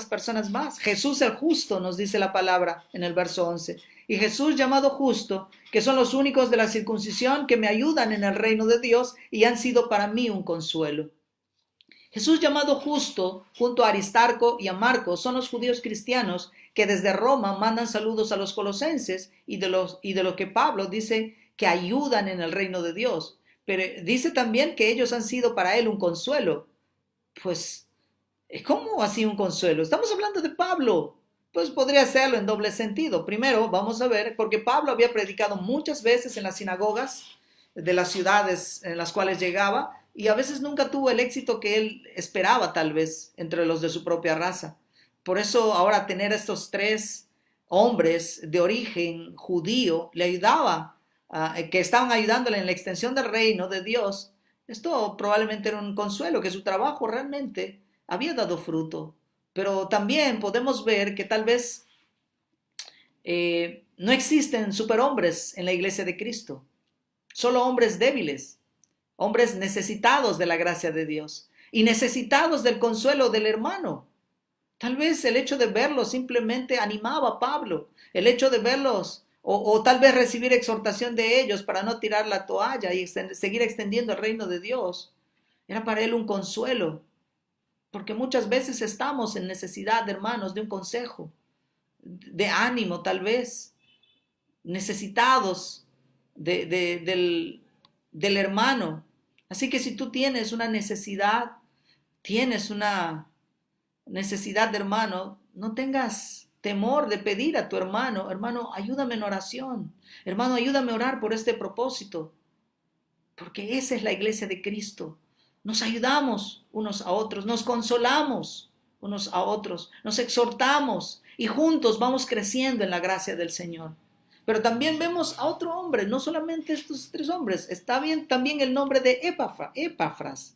personas más. Jesús el justo, nos dice la palabra en el verso 11. Y Jesús llamado justo, que son los únicos de la circuncisión que me ayudan en el reino de Dios y han sido para mí un consuelo. Jesús llamado justo, junto a Aristarco y a Marcos, son los judíos cristianos que desde Roma mandan saludos a los colosenses y de lo que Pablo dice que ayudan en el reino de Dios. Pero dice también que ellos han sido para él un consuelo. Pues, ¿cómo así un consuelo? Estamos hablando de Pablo. Pues podría serlo en doble sentido. Primero, vamos a ver, porque Pablo había predicado muchas veces en las sinagogas de las ciudades en las cuales llegaba y a veces nunca tuvo el éxito que él esperaba tal vez entre los de su propia raza. Por eso ahora tener estos tres hombres de origen judío le ayudaba que estaban ayudándole en la extensión del reino de Dios, esto probablemente era un consuelo, que su trabajo realmente había dado fruto. Pero también podemos ver que tal vez no existen superhombres en la iglesia de Cristo, solo hombres débiles, hombres necesitados de la gracia de Dios y necesitados del consuelo del hermano. Tal vez el hecho de verlos simplemente animaba a Pablo, el hecho de verlos o tal vez recibir exhortación de ellos para no tirar la toalla y seguir extendiendo el reino de Dios, era para él un consuelo, porque muchas veces estamos en necesidad, hermanos, de un consejo, de ánimo tal vez, necesitados del hermano. Así que si tú tienes una necesidad, tienes una necesidad de hermano, no tengas temor de pedir a tu hermano, hermano, ayúdame en oración, hermano, ayúdame a orar por este propósito, porque esa es la iglesia de Cristo. Nos ayudamos unos a otros, nos consolamos unos a otros, nos exhortamos y juntos vamos creciendo en la gracia del Señor. Pero también vemos a otro hombre, no solamente estos tres hombres, está bien también el nombre de Epafras.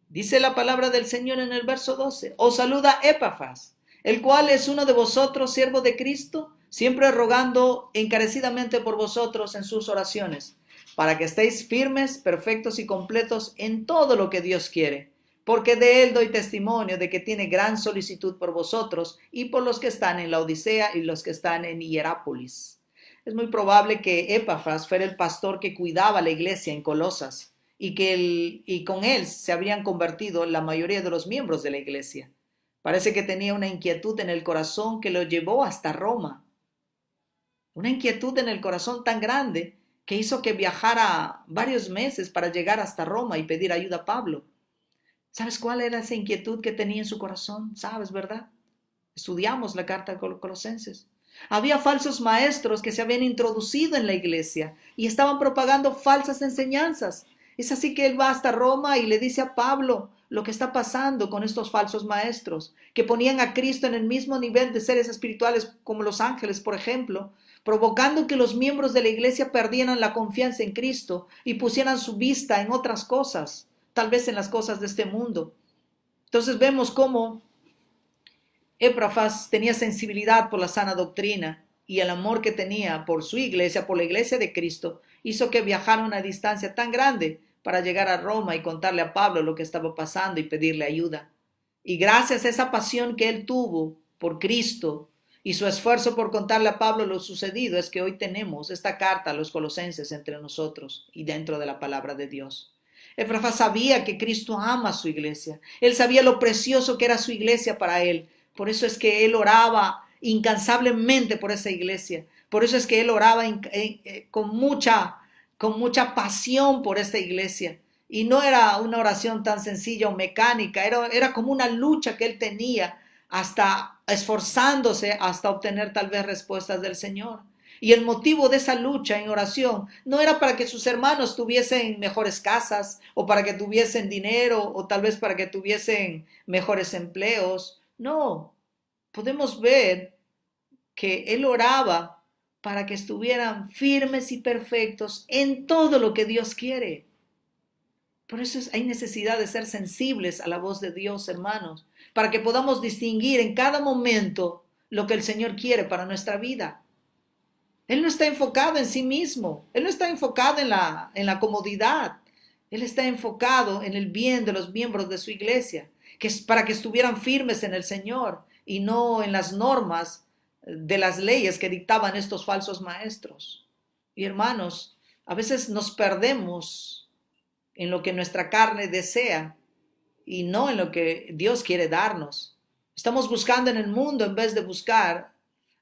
Dice la palabra del Señor en el verso 12, os saluda Epafras, el cual es uno de vosotros, siervo de Cristo, siempre rogando encarecidamente por vosotros en sus oraciones, para que estéis firmes, perfectos y completos en todo lo que Dios quiere, porque de él doy testimonio de que tiene gran solicitud por vosotros y por los que están en la Odisea y los que están en Hierápolis. Es muy probable que Epafras fuera el pastor que cuidaba la iglesia en Colosas, y con él se habrían convertido la mayoría de los miembros de la iglesia. Parece que tenía una inquietud en el corazón que lo llevó hasta Roma. Una inquietud en el corazón tan grande que hizo que viajara varios meses para llegar hasta Roma y pedir ayuda a Pablo. ¿Sabes cuál era esa inquietud que tenía en su corazón? ¿Sabes, verdad? Estudiamos la carta de Colosenses. Había falsos maestros que se habían introducido en la iglesia y estaban propagando falsas enseñanzas. Es así que él va hasta Roma y le dice a Pablo lo que está pasando con estos falsos maestros, que ponían a Cristo en el mismo nivel de seres espirituales como los ángeles, por ejemplo, provocando que los miembros de la iglesia perdieran la confianza en Cristo y pusieran su vista en otras cosas, tal vez en las cosas de este mundo. Entonces vemos cómo Epafras tenía sensibilidad por la sana doctrina y el amor que tenía por su iglesia, por la iglesia de Cristo, hizo que viajara una distancia tan grande para llegar a Roma y contarle a Pablo lo que estaba pasando y pedirle ayuda. Y gracias a esa pasión que él tuvo por Cristo y su esfuerzo por contarle a Pablo lo sucedido, es que hoy tenemos esta carta a los colosenses entre nosotros y dentro de la palabra de Dios. Epafras sabía que Cristo ama a su iglesia. Él sabía lo precioso que era su iglesia para él. Por eso es que él oraba incansablemente por esa iglesia. Por eso es que él oraba con mucha pasión por esta iglesia. Y no era una oración tan sencilla o mecánica, era como una lucha que él tenía, hasta esforzándose hasta obtener tal vez respuestas del Señor. Y el motivo de esa lucha en oración no era para que sus hermanos tuviesen mejores casas o para que tuviesen dinero o tal vez para que tuviesen mejores empleos. No, podemos ver que él oraba para que estuvieran firmes y perfectos en todo lo que Dios quiere. Por eso hay necesidad de ser sensibles a la voz de Dios, hermanos, para que podamos distinguir en cada momento lo que el Señor quiere para nuestra vida. Él no está enfocado en sí mismo, Él no está enfocado en la comodidad, Él está enfocado en el bien de los miembros de su iglesia, que es para que estuvieran firmes en el Señor y no en las normas de las leyes que dictaban estos falsos maestros. Y hermanos, a veces nos perdemos en lo que nuestra carne desea y no en lo que Dios quiere darnos. Estamos buscando en el mundo en vez de buscar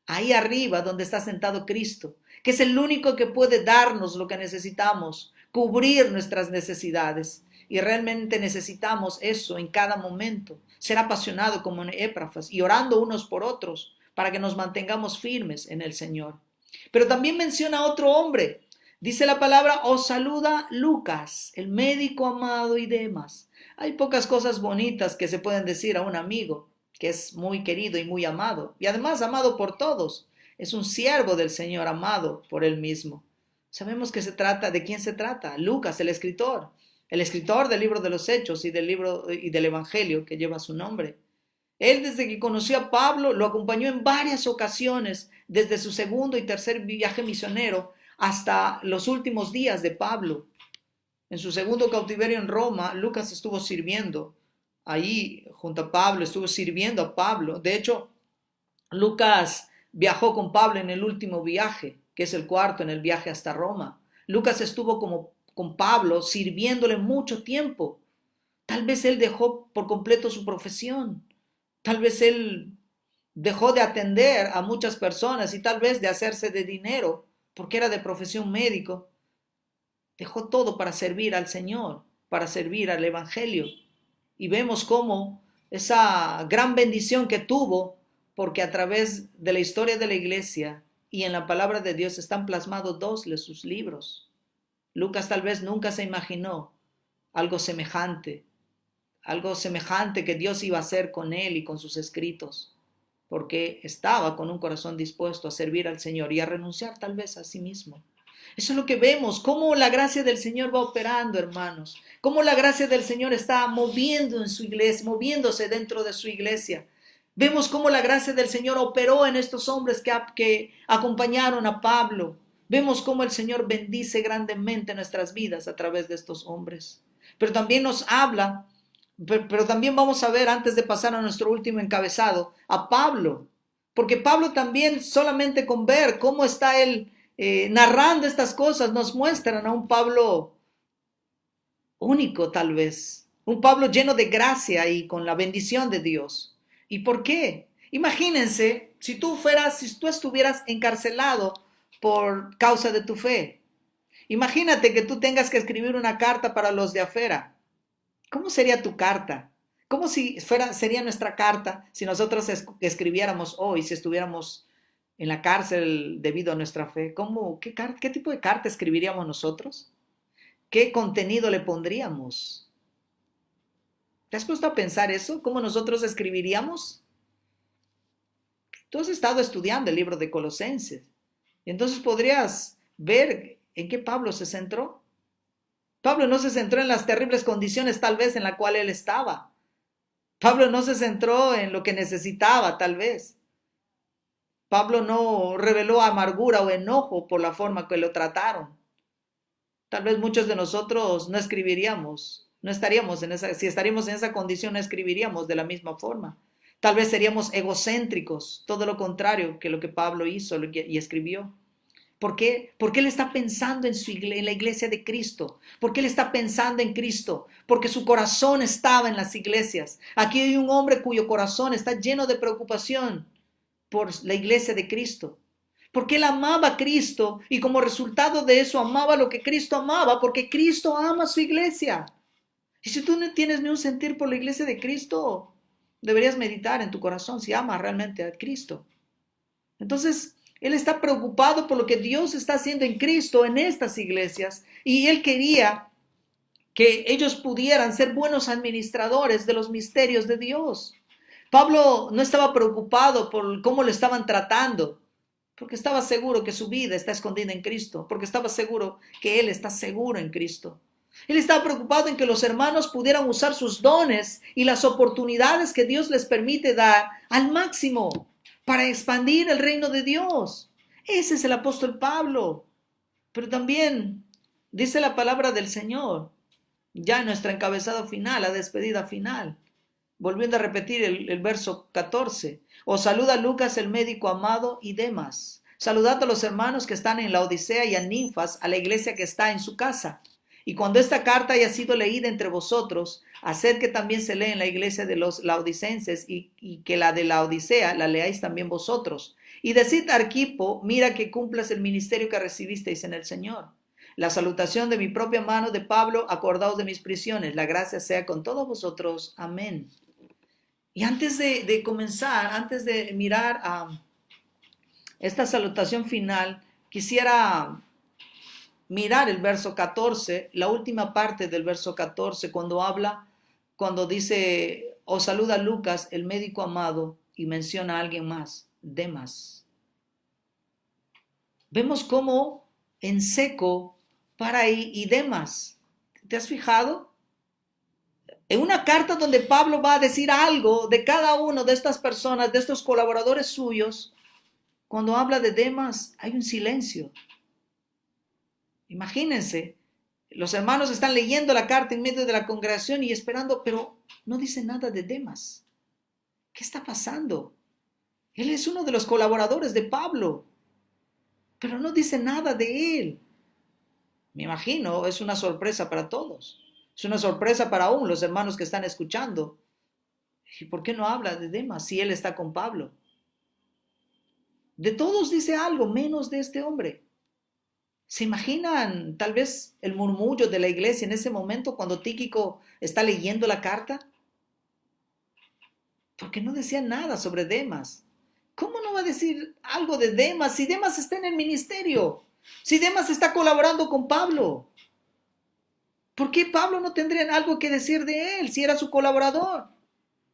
ahí arriba donde está sentado Cristo, que es el único que puede darnos lo que necesitamos, cubrir nuestras necesidades. Y realmente necesitamos eso en cada momento, ser apasionado como en Epafras y orando unos por otros para que nos mantengamos firmes en el Señor. Pero también menciona a otro hombre. Dice la palabra, os saluda Lucas, el médico amado y demás. Hay pocas cosas bonitas que se pueden decir a un amigo, que es muy querido y muy amado, y además amado por todos. Es un siervo del Señor, amado por él mismo. Sabemos que se trata, ¿de quién se trata? Lucas, el escritor del libro de los Hechos y del libro y del Evangelio que lleva su nombre. Él desde que conoció a Pablo lo acompañó en varias ocasiones, desde su segundo y tercer viaje misionero hasta los últimos días de Pablo. En su segundo cautiverio en Roma, Lucas estuvo sirviendo. Ahí, junto a Pablo, estuvo sirviendo a Pablo. De hecho, Lucas viajó con Pablo en el último viaje, que es el cuarto en el viaje hasta Roma. Lucas estuvo con Pablo sirviéndole mucho tiempo. Tal vez él dejó por completo su profesión. Tal vez él dejó de atender a muchas personas y tal vez de hacerse de dinero, porque era de profesión médico. Dejó todo para servir al Señor, para servir al Evangelio. Y vemos cómo esa gran bendición que tuvo, porque a través de la historia de la iglesia y en la palabra de Dios están plasmados dos de sus libros. Lucas tal vez nunca se imaginó algo semejante que Dios iba a hacer con él y con sus escritos, porque estaba con un corazón dispuesto a servir al Señor y a renunciar tal vez a sí mismo. Eso es lo que vemos, cómo la gracia del Señor va operando, hermanos, cómo la gracia del Señor está moviendo en su iglesia, moviéndose dentro de su iglesia. Vemos cómo la gracia del Señor operó en estos hombres que acompañaron a Pablo. Vemos cómo el Señor bendice grandemente nuestras vidas a través de estos hombres. Pero también nos habla, pero también vamos a ver, antes de pasar a nuestro último encabezado, a Pablo. Porque Pablo también, solamente con ver cómo está él narrando estas cosas, nos muestran a un Pablo único tal vez, un Pablo lleno de gracia y con la bendición de Dios. ¿Y por qué? Imagínense si tú estuvieras encarcelado por causa de tu fe. Imagínate que tú tengas que escribir una carta para los de afuera. ¿Cómo sería tu carta? ¿Cómo sería nuestra carta si nosotros escribiéramos hoy, si estuviéramos en la cárcel debido a nuestra fe? ¿Qué tipo de carta escribiríamos nosotros? ¿Qué contenido le pondríamos? ¿Te has puesto a pensar eso? ¿Cómo nosotros escribiríamos? Tú has estado estudiando el libro de Colosenses y entonces podrías ver en qué Pablo se centró. Pablo no se centró en las terribles condiciones tal vez en la cual él estaba. Pablo no se centró en lo que necesitaba tal vez. Pablo no reveló amargura o enojo por la forma que lo trataron. Tal vez muchos de nosotros no escribiríamos, no estaríamos en esa, si estaríamos en esa condición no escribiríamos de la misma forma. Tal vez seríamos egocéntricos, todo lo contrario que lo que Pablo hizo y escribió. ¿Por qué? Porque él está pensando en la iglesia de Cristo. Porque él está pensando en Cristo. Porque su corazón estaba en las iglesias. Aquí hay un hombre cuyo corazón está lleno de preocupación por la iglesia de Cristo. Porque él amaba a Cristo y como resultado de eso amaba lo que Cristo amaba, porque Cristo ama a su iglesia. Y si tú no tienes ni un sentir por la iglesia de Cristo, deberías meditar en tu corazón si amas realmente a Cristo. Entonces, él está preocupado por lo que Dios está haciendo en Cristo, en estas iglesias, y él quería que ellos pudieran ser buenos administradores de los misterios de Dios. Pablo no estaba preocupado por cómo lo estaban tratando, porque estaba seguro que su vida está escondida en Cristo, porque estaba seguro que él está seguro en Cristo. Él estaba preocupado en que los hermanos pudieran usar sus dones y las oportunidades que Dios les permite dar al máximo para expandir el reino de Dios. Ese es el apóstol Pablo. Pero también dice la palabra del Señor, ya en nuestra encabezado final, la despedida final. Volviendo a repetir el verso 14. Os saluda Lucas, el médico amado, y Demas. Saludad a los hermanos que están en la Odisea y a Ninfas, a la iglesia que está en su casa. Y cuando esta carta haya sido leída entre vosotros, haced que también se lea en la iglesia de los laodicenses y que la de la Odisea la leáis también vosotros. Y decid a Arquipo, mira que cumplas el ministerio que recibisteis en el Señor. La salutación de mi propia mano de Pablo, acordaos de mis prisiones. La gracia sea con todos vosotros. Amén. Y antes de comenzar, antes de mirar a esta salutación final, quisiera mirar el verso 14, la última parte del verso 14, cuando dice, os saluda Lucas, el médico amado, y menciona a alguien más, Demas. Vemos cómo en seco para ahí y Demas. ¿Te has fijado? En una carta donde Pablo va a decir algo de cada uno de estas personas, de estos colaboradores suyos, cuando habla de Demas hay un silencio. Imagínense, los hermanos están leyendo la carta en medio de la congregación y esperando, pero no dice nada de Demas. ¿Qué está pasando? Él es uno de los colaboradores de Pablo, pero no dice nada de él. Me imagino, es una sorpresa para todos. Es una sorpresa para aún los hermanos que están escuchando. ¿Y por qué no habla de Demas si él está con Pablo? De todos dice algo, menos de este hombre. ¿Se imaginan tal vez el murmullo de la iglesia en ese momento cuando Tíquico está leyendo la carta? Porque no decía nada sobre Demas. ¿Cómo no va a decir algo de Demas si Demas está en el ministerio? Si Demas está colaborando con Pablo. ¿Por qué Pablo no tendría algo que decir de él si era su colaborador?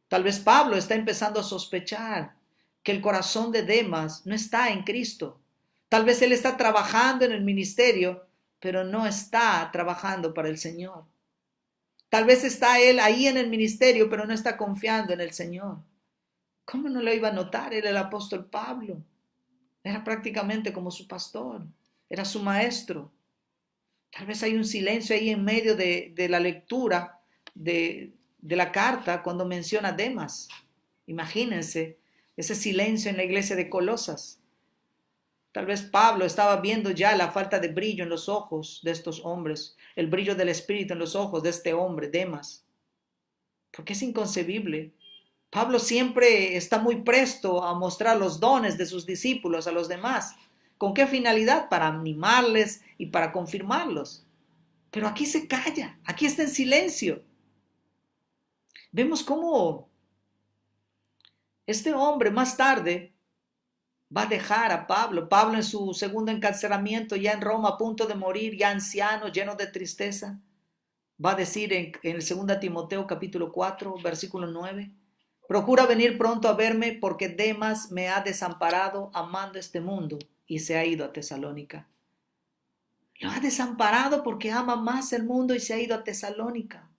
Tal vez Pablo está empezando a sospechar que el corazón de Demas no está en Cristo. Tal vez él está trabajando en el ministerio, pero no está trabajando para el Señor. Tal vez está él ahí en el ministerio, pero no está confiando en el Señor. ¿Cómo no lo iba a notar? Era el apóstol Pablo. Era prácticamente como su pastor. Era su maestro. Tal vez hay un silencio ahí en medio de la lectura de la carta cuando menciona a Demas. Imagínense ese silencio en la iglesia de Colosas. Tal vez Pablo estaba viendo ya la falta de brillo en los ojos de estos hombres, el brillo del Espíritu en los ojos de este hombre, Demas. Porque es inconcebible. Pablo siempre está muy presto a mostrar los dones de sus discípulos a los demás. ¿Con qué finalidad? Para animarles y para confirmarlos. Pero aquí se calla, aquí está en silencio. Vemos cómo este hombre más tarde va a dejar a Pablo. Pablo en su segundo encarcelamiento, ya en Roma, a punto de morir, ya anciano, lleno de tristeza, va a decir en el 2 Timoteo capítulo 4, versículo 9, procura venir pronto a verme porque Demas me ha desamparado amando este mundo y se ha ido a Tesalónica. Lo ha desamparado porque ama más el mundo y se ha ido a Tesalónica.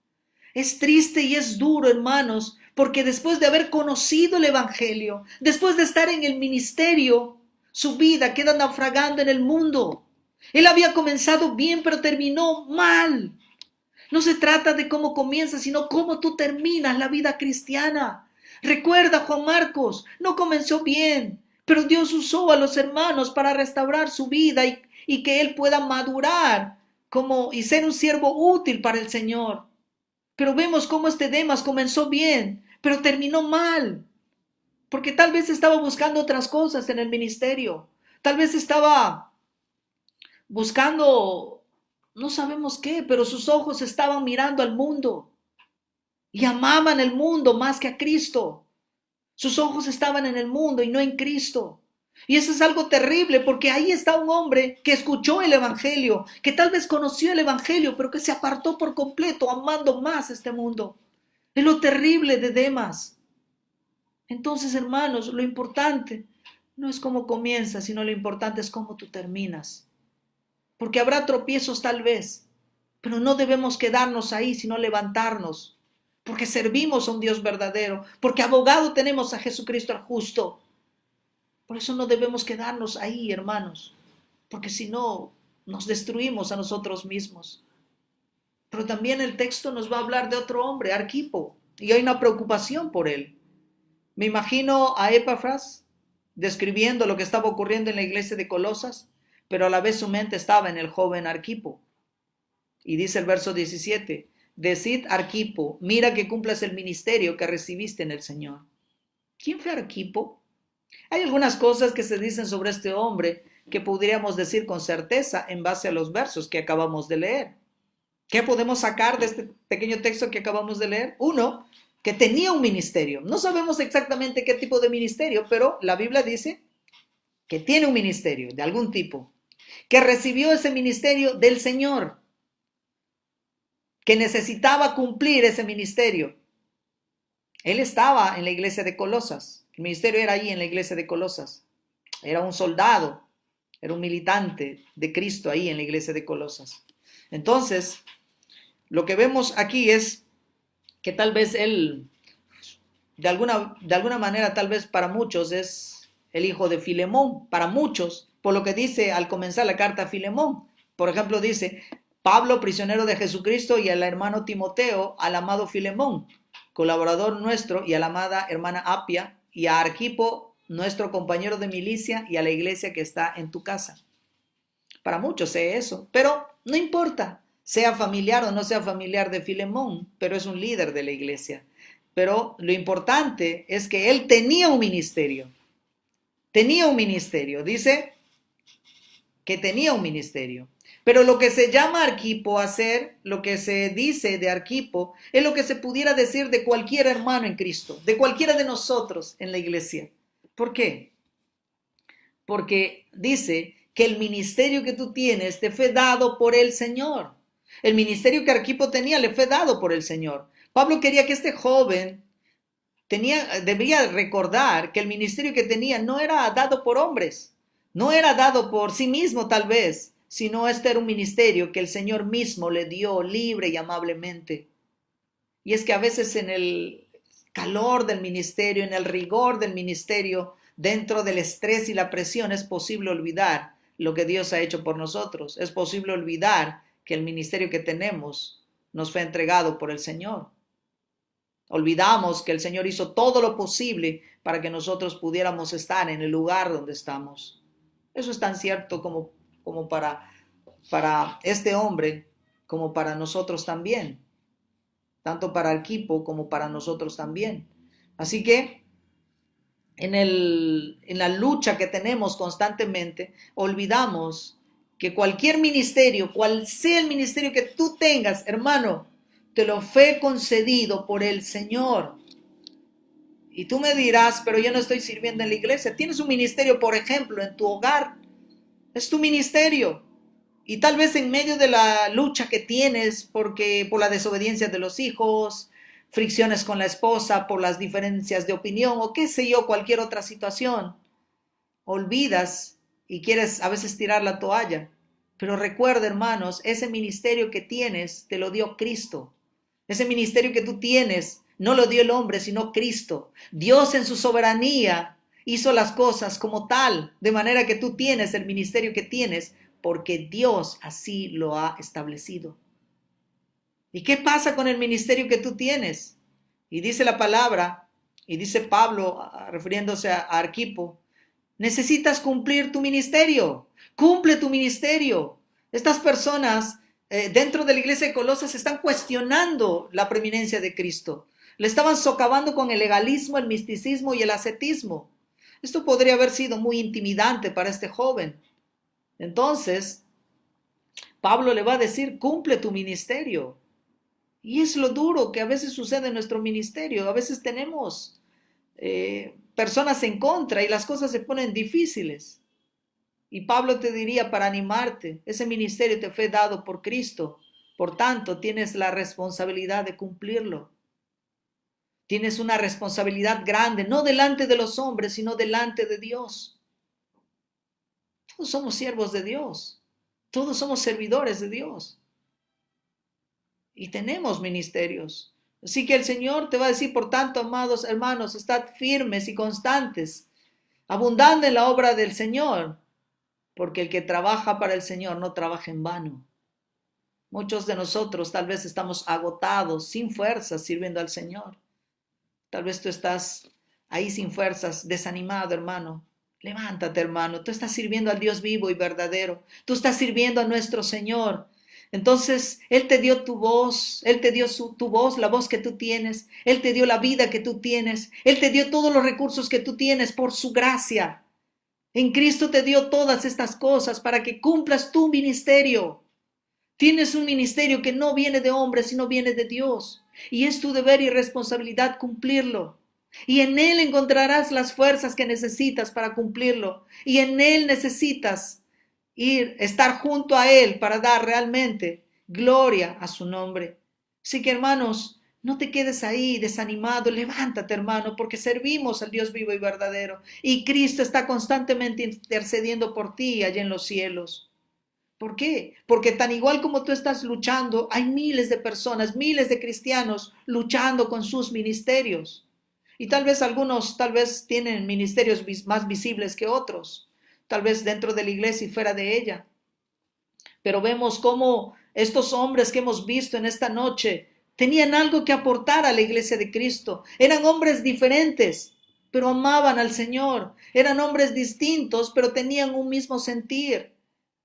Es triste y es duro, hermanos, porque después de haber conocido el Evangelio, después de estar en el ministerio, su vida queda naufragando en el mundo. Él había comenzado bien, pero terminó mal. No se trata de cómo comienzas, sino cómo tú terminas la vida cristiana. Recuerda, Juan Marcos, no comenzó bien, pero Dios usó a los hermanos para restaurar su vida y que él pueda madurar y ser un siervo útil para el Señor. Pero vemos cómo este Demas comenzó bien, pero terminó mal, porque tal vez estaba buscando otras cosas en el ministerio. Tal vez estaba buscando, no sabemos qué, pero sus ojos estaban mirando al mundo y amaban el mundo más que a Cristo. Sus ojos estaban en el mundo y no en Cristo. Y eso es algo terrible porque ahí está un hombre que escuchó el Evangelio, que tal vez conoció el Evangelio, pero que se apartó por completo amando más este mundo. Es lo terrible de Demas. Entonces, hermanos, lo importante no es cómo comienzas, sino lo importante es cómo tú terminas. Porque habrá tropiezos tal vez, pero no debemos quedarnos ahí, sino levantarnos. Porque servimos a un Dios verdadero, porque abogado tenemos a Jesucristo el justo. Por eso no debemos quedarnos ahí, hermanos, porque si no, nos destruimos a nosotros mismos. Pero también el texto nos va a hablar de otro hombre, Arquipo, y hay una preocupación por él. Me imagino a Epafras describiendo lo que estaba ocurriendo en la iglesia de Colosas, pero a la vez su mente estaba en el joven Arquipo. Y dice el verso 17, decid Arquipo, mira que cumplas el ministerio que recibiste en el Señor. ¿Quién fue Arquipo? Hay algunas cosas que se dicen sobre este hombre que podríamos decir con certeza en base a los versos que acabamos de leer. ¿Qué podemos sacar de este pequeño texto que acabamos de leer? Uno, que tenía un ministerio. No sabemos exactamente qué tipo de ministerio, pero la Biblia dice que tiene un ministerio de algún tipo, que recibió ese ministerio del Señor, que necesitaba cumplir ese ministerio. Él estaba en la iglesia de Colosas. El ministerio era ahí en la iglesia de Colosas. Era un soldado, era un militante de Cristo ahí en la iglesia de Colosas. Entonces, lo que vemos aquí es que tal vez él, de alguna manera, tal vez para muchos es el hijo de Filemón, para muchos, por lo que dice al comenzar la carta a Filemón. Por ejemplo, dice, Pablo, prisionero de Jesucristo, y al hermano Timoteo, al amado Filemón, colaborador nuestro, y a la amada hermana Apia, y a Arquipo, nuestro compañero de milicia, y a la iglesia que está en tu casa. Para muchos sé eso, pero no importa, sea familiar o no sea familiar de Filemón, pero es un líder de la iglesia. Pero lo importante es que él tenía un ministerio. Dice que tenía un ministerio. Pero lo que se llama Arquipo hacer, lo que se dice de Arquipo, es lo que se pudiera decir de cualquier hermano en Cristo, de cualquiera de nosotros en la iglesia. ¿Por qué? Porque dice que el ministerio que tú tienes te fue dado por el Señor. El ministerio que Arquipo tenía le fue dado por el Señor. Pablo quería que este joven debía recordar que el ministerio que tenía no era dado por hombres, no era dado por sí mismo tal vez, sino este era un ministerio que el Señor mismo le dio libre y amablemente. Y es que a veces en el calor del ministerio, en el rigor del ministerio, dentro del estrés y la presión, es posible olvidar lo que Dios ha hecho por nosotros. Es posible olvidar que el ministerio que tenemos nos fue entregado por el Señor. Olvidamos que el Señor hizo todo lo posible para que nosotros pudiéramos estar en el lugar donde estamos. Eso es tan cierto como para este hombre, como para nosotros también. Tanto para Arquipo como para nosotros también. Así que en la lucha que tenemos constantemente, olvidamos que cualquier ministerio, cual sea el ministerio que tú tengas, hermano, te lo fue concedido por el Señor. Y tú me dirás, pero yo no estoy sirviendo en la iglesia. Tienes un ministerio, por ejemplo, en tu hogar. Es tu ministerio. Y tal vez en medio de la lucha que tienes por la desobediencia de los hijos, fricciones con la esposa, por las diferencias de opinión o qué sé yo, cualquier otra situación, olvidas y quieres a veces tirar la toalla. Pero recuerda, hermanos, ese ministerio que tienes te lo dio Cristo. Ese ministerio que tú tienes no lo dio el hombre, sino Cristo. Dios en su soberanía hizo las cosas como tal, de manera que tú tienes el ministerio que tienes, porque Dios así lo ha establecido. ¿Y qué pasa con el ministerio que tú tienes? Y dice la palabra, y dice Pablo, refiriéndose a Arquipo, necesitas cumplir tu ministerio, cumple tu ministerio. Estas personas dentro de la iglesia de Colosas están cuestionando la preeminencia de Cristo. Le estaban socavando con el legalismo, el misticismo y el ascetismo. Esto podría haber sido muy intimidante para este joven. Entonces, Pablo le va a decir, cumple tu ministerio. Y es lo duro que a veces sucede en nuestro ministerio. A veces tenemos personas en contra y las cosas se ponen difíciles. Y Pablo te diría para animarte, ese ministerio te fue dado por Cristo. Por tanto, tienes la responsabilidad de cumplirlo. Tienes una responsabilidad grande, no delante de los hombres, sino delante de Dios. Todos somos siervos de Dios. Todos somos servidores de Dios. Y tenemos ministerios. Así que el Señor te va a decir, por tanto, amados hermanos, estad firmes y constantes, abundando en la obra del Señor, porque el que trabaja para el Señor no trabaja en vano. Muchos de nosotros tal vez estamos agotados, sin fuerzas, sirviendo al Señor. Tal vez tú estás ahí sin fuerzas, desanimado, hermano. Levántate, hermano. Tú estás sirviendo al Dios vivo y verdadero. Tú estás sirviendo a nuestro Señor. Entonces, Él te dio tu voz, Él te dio tu voz, la voz que tú tienes. Él te dio la vida que tú tienes. Él te dio todos los recursos que tú tienes por su gracia. En Cristo te dio todas estas cosas para que cumplas tu ministerio. Tienes un ministerio que no viene de hombres, sino viene de Dios. Y es tu deber y responsabilidad cumplirlo. Y en Él encontrarás las fuerzas que necesitas para cumplirlo. Y en Él necesitas estar junto a Él para dar realmente gloria a su nombre. Así que hermanos, No te quedes ahí desanimado, levántate hermano, porque servimos al Dios vivo y verdadero. Y Cristo está constantemente intercediendo por ti allá en los cielos. ¿Por qué? Porque tan igual como tú estás luchando, hay miles de personas, miles de cristianos luchando con sus ministerios. Y tal vez algunos, tal vez tienen ministerios más visibles que otros, tal vez dentro de la iglesia y fuera de ella. Pero vemos cómo estos hombres que hemos visto en esta noche tenían algo que aportar a la iglesia de Cristo. Eran hombres diferentes, pero amaban al Señor. Eran hombres distintos, pero tenían un mismo sentir.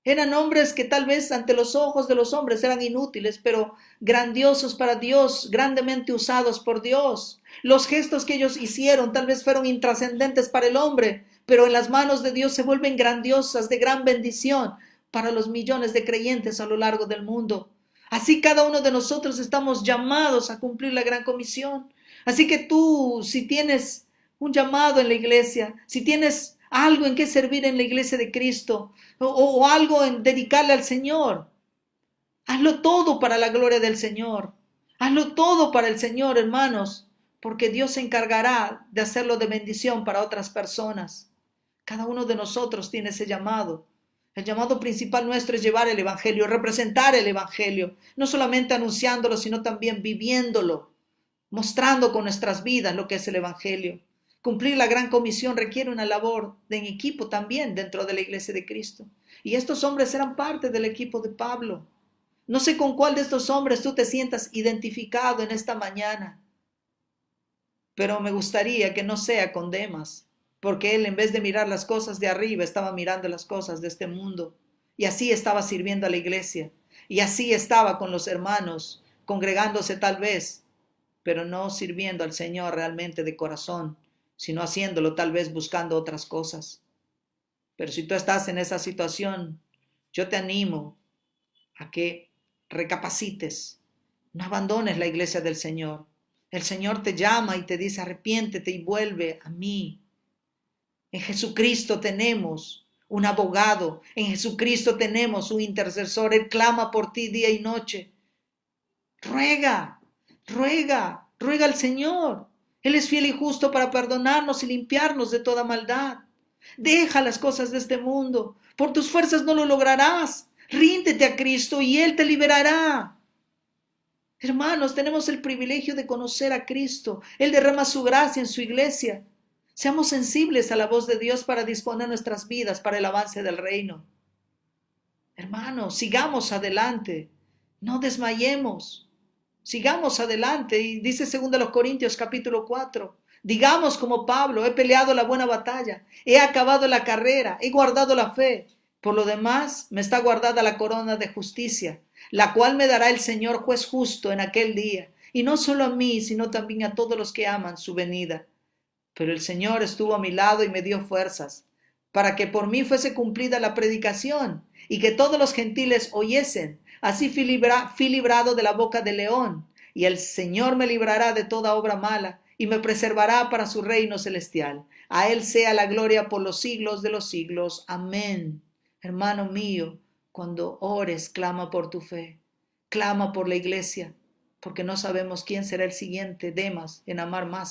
Eran hombres que tal vez ante los ojos de los hombres eran inútiles, pero grandiosos para Dios, grandemente usados por Dios. Los gestos que ellos hicieron tal vez fueron intrascendentes para el hombre, pero en las manos de Dios se vuelven grandiosas, de gran bendición para los millones de creyentes a lo largo del mundo. Así cada uno de nosotros estamos llamados a cumplir la gran comisión. Así que tú, si tienes un llamado en la iglesia, si tienes algo en que servir en la iglesia de Cristo o algo en dedicarle al Señor, hazlo todo para la gloria del Señor. Hazlo todo para el Señor, hermanos, porque Dios se encargará de hacerlo de bendición para otras personas. Cada uno de nosotros tiene ese llamado. El llamado principal nuestro es llevar el Evangelio, representar el Evangelio, no solamente anunciándolo, sino también viviéndolo, mostrando con nuestras vidas lo que es el Evangelio. Cumplir la gran comisión requiere una labor en equipo también dentro de la iglesia de Cristo. Y estos hombres eran parte del equipo de Pablo. No sé con cuál de estos hombres tú te sientas identificado en esta mañana, pero me gustaría que no sea con Demas, porque él en vez de mirar las cosas de arriba estaba mirando las cosas de este mundo, y así estaba sirviendo a la iglesia, y así estaba con los hermanos, congregándose tal vez, pero no sirviendo al Señor realmente de corazón, sino haciéndolo tal vez buscando otras cosas. Pero si tú estás en esa situación, yo te animo a que recapacites, no abandones la iglesia del Señor. El Señor te llama y te dice arrepiéntete y vuelve a mí. En Jesucristo tenemos un abogado, en Jesucristo tenemos un intercesor, Él clama por ti día y noche. Ruega, ruega al Señor. Él es fiel y justo para perdonarnos y limpiarnos de toda maldad. Deja las cosas de este mundo. Por tus fuerzas no lo lograrás. Ríndete a Cristo y Él te liberará. Hermanos, tenemos el privilegio de conocer a Cristo. Él derrama su gracia en su iglesia. Seamos sensibles a la voz de Dios para disponer nuestras vidas para el avance del reino. Hermanos, sigamos adelante. No desmayemos. Sigamos adelante. Y dice 2 Corintios capítulo 4. Digamos como Pablo, he peleado la buena batalla, he acabado la carrera, he guardado la fe. Por lo demás, me está guardada la corona de justicia, la cual me dará el Señor juez justo en aquel día, y no solo a mí, sino también a todos los que aman su venida. Pero el Señor estuvo a mi lado y me dio fuerzas, para que por mí fuese cumplida la predicación, y que todos los gentiles oyesen. Así fui librado de la boca del león, y el Señor me librará de toda obra mala, y me preservará para su reino celestial. A Él sea la gloria por los siglos de los siglos. Amén. Hermano mío, cuando ores, clama por tu fe, clama por la iglesia, porque no sabemos quién será el siguiente Demas en amar más